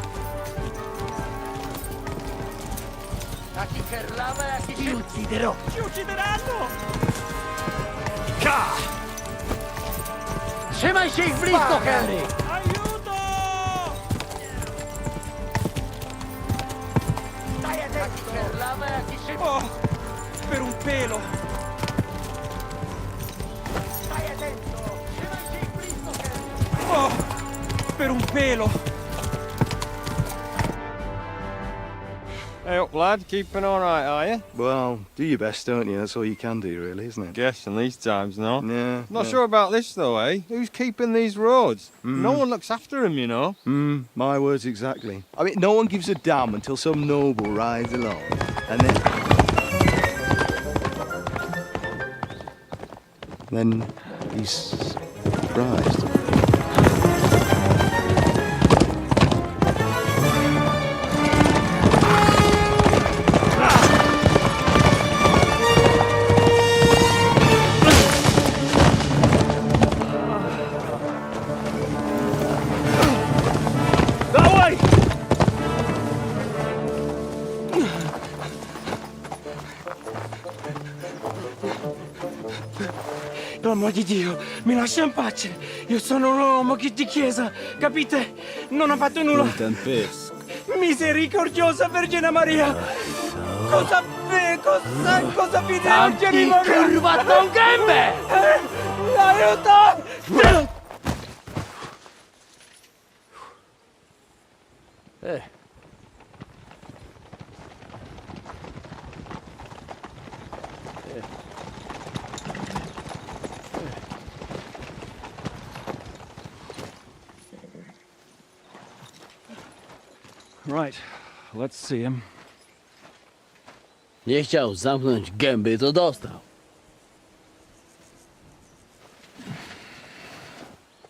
Ti ucciderò! Ci uccideranno! Se mai sei fritto, Henry! Aiuto! Stai attento! Oh, per un pelo! Stai attento! Se mai sei fritto, Henry! Oh, per un pelo! Hey up, lad. Keeping all right, are you? Well, do your best, don't you? That's all you can do, really, isn't it? Guess in these times, no? Yeah. Not sure about this, though, eh? Who's keeping these roads? No one looks after them, you know. My words exactly. I mean, no one gives a damn until some noble rides along, and then he's surprised. Per amor di Dio, mi lascia in pace. Io sono un uomo di chiesa, capite? Non ho fatto nulla. Misericordiosa Vergine Maria! Cosa pide Vergine Maria? Ti rubato un gambe! Aiuto! Right, let's see him. Nie chciał zamknąć gęby, to dostał.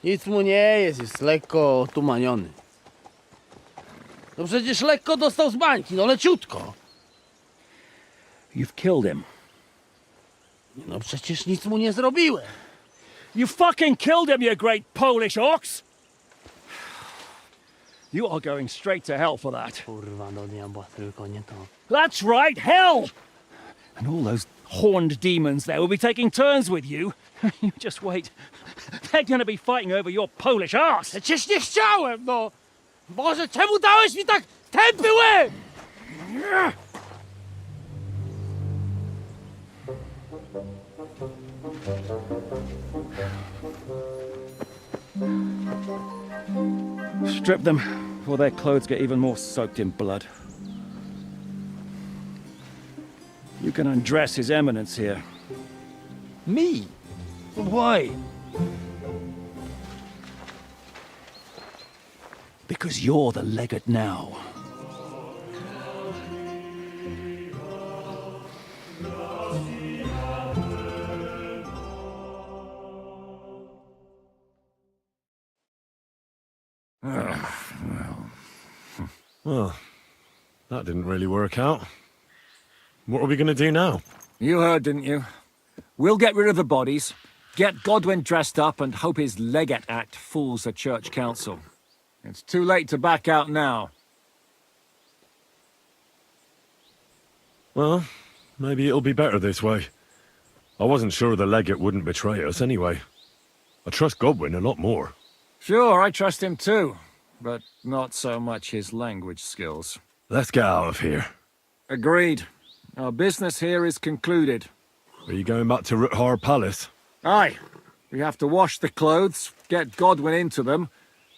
Nic mu nie jest lekko otumaniony. No przecież lekko dostał z bańki, no leciutko. You've killed him. No przecież nic mu nie zrobiłem. You fucking killed him, you great Polish ox! You are going straight to hell for that. Kurwa, do diabła, tylko nie to. That's right, hell! And all those horned demons there will be taking turns with you. You just wait. They're gonna be fighting over your Polish ass. Przecież nie chciałem, no! Boże, czemu dałeś mi tak tępy łeb? Strip them before their clothes get even more soaked in blood. You can undress His Eminence here. Me? Why? Because you're the legate now. Well, that didn't really work out. What are we going to do now? You heard, didn't you? We'll get rid of the bodies, get Godwin dressed up, and hope his Legate Act fools the Church Council. It's too late to back out now. Well, maybe it'll be better this way. I wasn't sure the Legate wouldn't betray us anyway. I trust Godwin a lot more. Sure, I trust him too, but not so much his language skills. Let's get out of here. Agreed. Our business here is concluded. Are you going back to Ruthar Palace? Aye. We have to wash the clothes, get Godwin into them,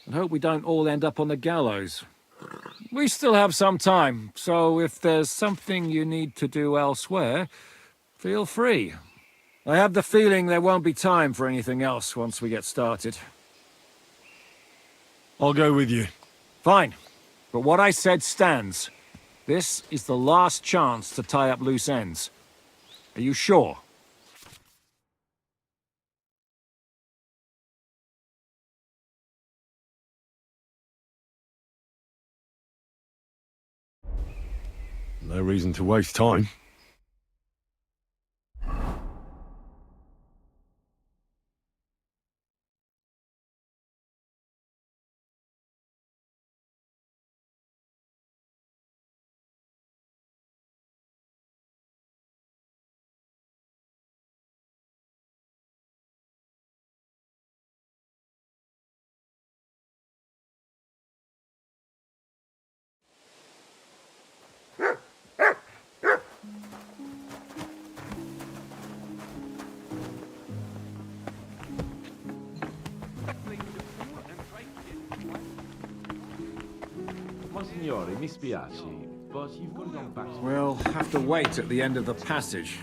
and hope we don't all end up on the gallows. We still have some time, so if there's something you need to do elsewhere, feel free. I have the feeling there won't be time for anything else once we get started. I'll go with you. Fine. But what I said stands. This is the last chance to tie up loose ends. Are you sure? No reason to waste time. Monsignore, mi spiace, but you've got to go back to... We'll have to wait at the end of the passage.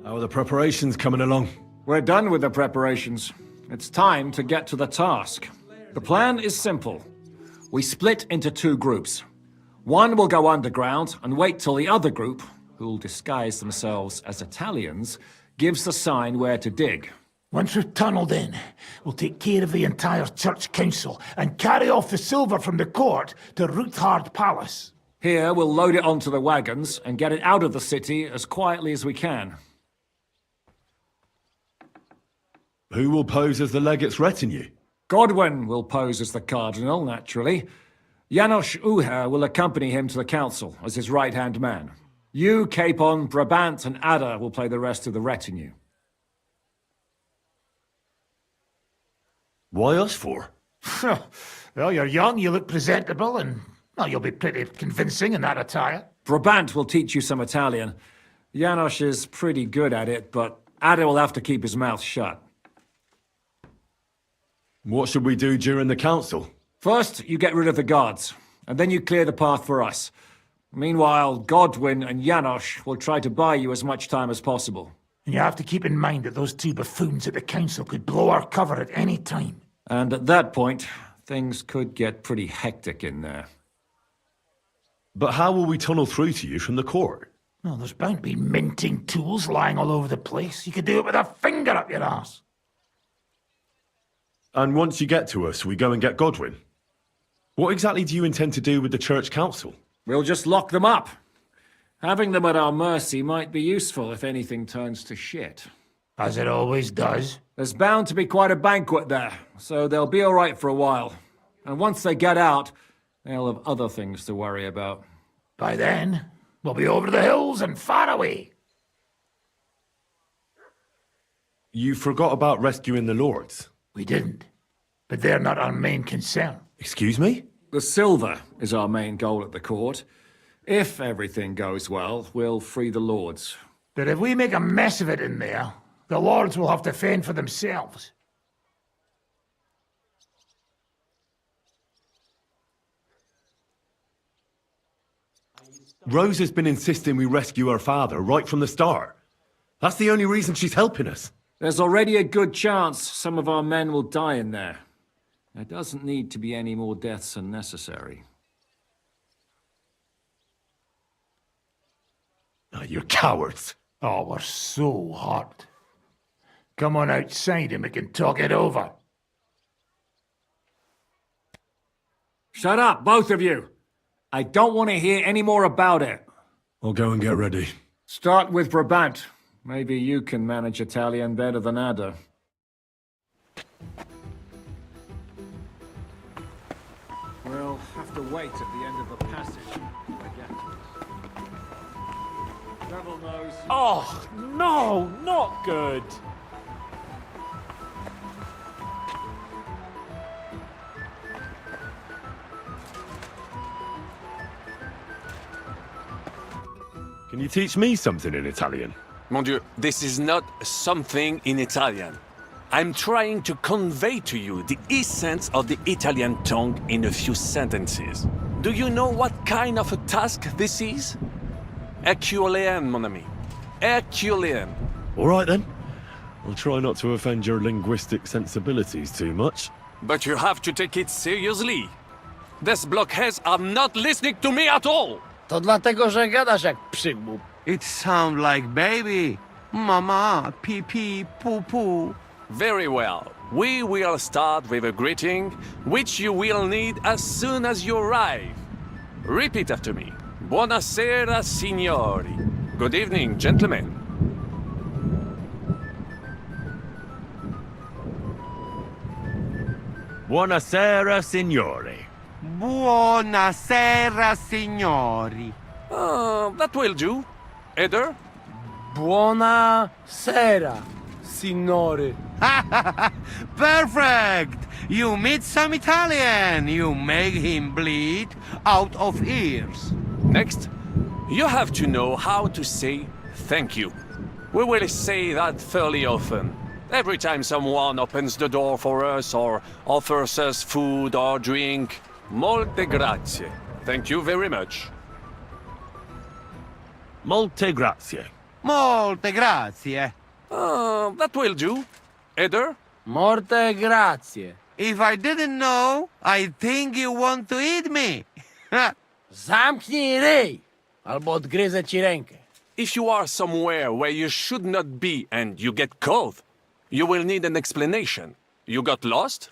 How are the preparations coming along? We're done with the preparations. It's time to get to the task. The plan is simple. We split into two groups. One will go underground and wait till the other group, who'll disguise themselves as Italians, gives the sign where to dig. Once we've tunneled in, we'll take care of the entire Church Council and carry off the silver from the court to Ruthard Palace. Here, we'll load it onto the wagons and get it out of the city as quietly as we can. Who will pose as the Legate's retinue? Godwin will pose as the Cardinal, naturally. Janos Uher will accompany him to the council as his right-hand man. You, Capon, Brabant, and Ada will play the rest of the retinue. Why us for? Well, you're young, you look presentable, and well, you'll be pretty convincing in that attire. Brabant will teach you some Italian. Janos is pretty good at it, but Ada will have to keep his mouth shut. What should we do during the council? First, you get rid of the guards, and then you clear the path for us. Meanwhile, Godwin and Janos will try to buy you as much time as possible. And you have to keep in mind that those two buffoons at the council could blow our cover at any time. And at that point, things could get pretty hectic in there. But how will we tunnel through to you from the court? Well, there's bound to be minting tools lying all over the place. You could do it with a finger up your ass. And once you get to us, we go and get Godwin. What exactly do you intend to do with the Church Council? We'll just lock them up. Having them at our mercy might be useful if anything turns to shit. As it always does. There's bound to be quite a banquet there, so they'll be all right for a while. And once they get out, they'll have other things to worry about. By then, we'll be over the hills and far away. You forgot about rescuing the lords. We didn't. But they're not our main concern. Excuse me? The silver is our main goal at the court. If everything goes well, we'll free the lords. But if we make a mess of it in there, the lords will have to fend for themselves. Rose has been insisting we rescue her father right from the start. That's the only reason she's helping us. There's already a good chance some of our men will die in there. There doesn't need to be any more deaths than necessary. Oh, you're cowards. Oh, we're so hot. Come on outside and we can talk it over. Shut up, both of you! I don't want to hear any more about it. I'll go and get ready. Start with Brabant. Maybe you can manage Italian better than Ada. We'll have to wait at the end of the passage till I get to it. Devil knows. Oh, no, not good. Can you teach me something in Italian? Mon Dieu, this is not something in Italian. I'm trying to convey to you the essence of the Italian tongue in a few sentences. Do you know what kind of a task this is? Herculean, mon ami. Herculean. All right then. I'll try not to offend your linguistic sensibilities too much. But you have to take it seriously. These blockheads are not listening to me at all. To dlatego, że gadasz jak przygłup. It sounds like baby. Mama, pee pee, poo poo. Very well. We will start with a greeting, which you will need as soon as you arrive. Repeat after me. Buonasera, signori. Good evening, gentlemen. Buonasera, signori. Buonasera, signori. That will do. Eder? Buona sera, signori. Perfect! You meet some Italian. You make him bleed out of ears. Next, you have to know how to say thank you. We will say that fairly often. Every time someone opens the door for us or offers us food or drink. Molte grazie. Thank you very much. Molte grazie. Molte grazie. That will do. Eder? Morte grazie. If I didn't know, I think you want to eat me. Zamknij ryj, albo odgryzę ci rękę. If you are somewhere where you should not be and you get cold, you will need an explanation. You got lost?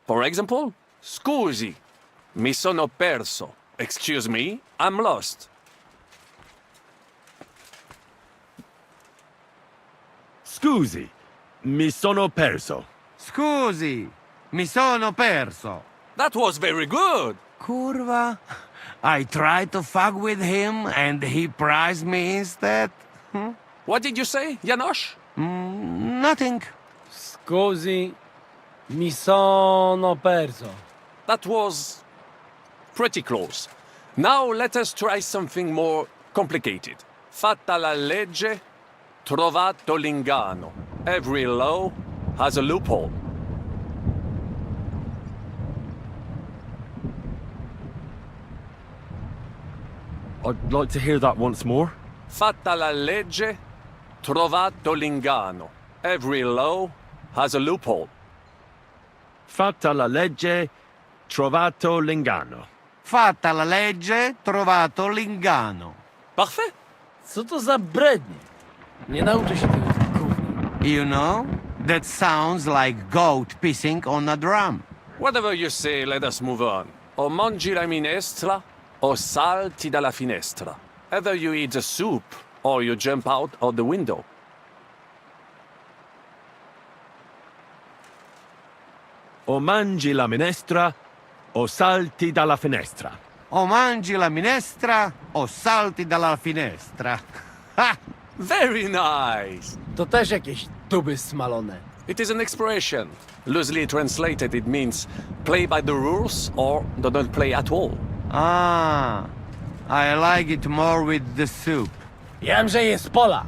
For example, scusi, mi sono perso. Excuse me, I'm lost. Scusi, mi sono perso. Scusi, mi sono perso. That was very good. Curva. I tried to fuck with him and he prized me instead. What did you say, Janosch? Nothing. Scusi, mi sono perso. That was pretty close. Now let us try something more complicated. Fatta la legge, trovato l'inganno. Every law has a loophole. I'd like to hear that once more. Fatta la legge, trovato l'inganno. Every law has a loophole. Fatta la legge, trovato l'inganno. Fatta la legge, trovato l'inganno. Parfait. Co to za brednie? Nie nauczę się tego gówna. You know, that sounds like goat pissing on a drum. Whatever you say, let us move on. O mangi la minestra, o salti dalla finestra. Either you eat the soup, or you jump out of the window. O mangi la minestra, o salti dalla finestra. O mangi la minestra, o salti dalla finestra. Ha! Very nice! To też jakieś duby smalone. It is an expression. Loosely translated, it means play by the rules or do not play at all. Ah, I like it more with the soup. Jamże jest pola.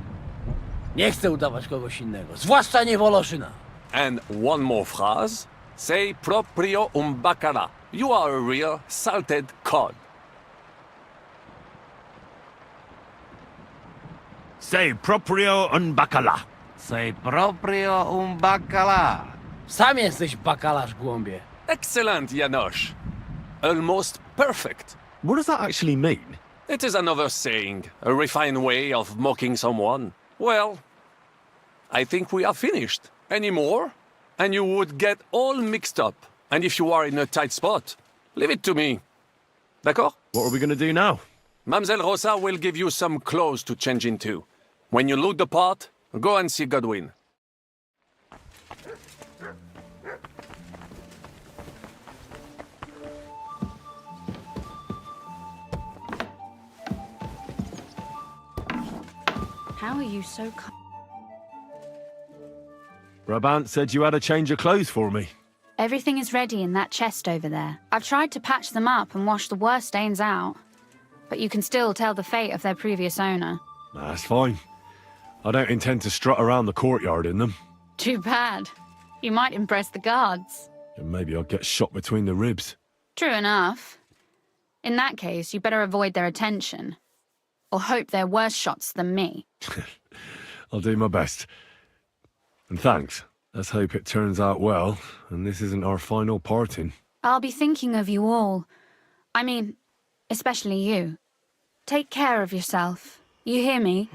Nie chcę udawać kogoś innego, zwłaszcza nie Woloszyna. And one more phrase. Say proprio un baccarat. You are a real salted cod. Say proprio un bacala. Say proprio un bacala. Sam jesteś bakalarz, głąbie. Excellent, Janosch. Almost perfect. What does that actually mean? It is another saying, a refined way of mocking someone. Well, I think we are finished. Any more? And you would get all mixed up. And if you are in a tight spot, Leave it to me. D'accord? What are we going to do now? Mademoiselle Rosa will give you some clothes to change into. When you look the part, go and see Godwin. How are you so Brabant said you had a change of clothes for me. Everything is ready in that chest over there. I've tried to patch them up and wash the worst stains out, but you can still tell the fate of their previous owner. That's fine. I don't intend to strut around the courtyard in them. Too bad. You might impress the guards. And maybe I'll get shot between the ribs. True enough. In that case, you better avoid their attention. Or hope they're worse shots than me. I'll do my best. And thanks. Let's hope it turns out well, and this isn't our final parting. I'll be thinking of you all. I mean, especially you. Take care of yourself. You hear me?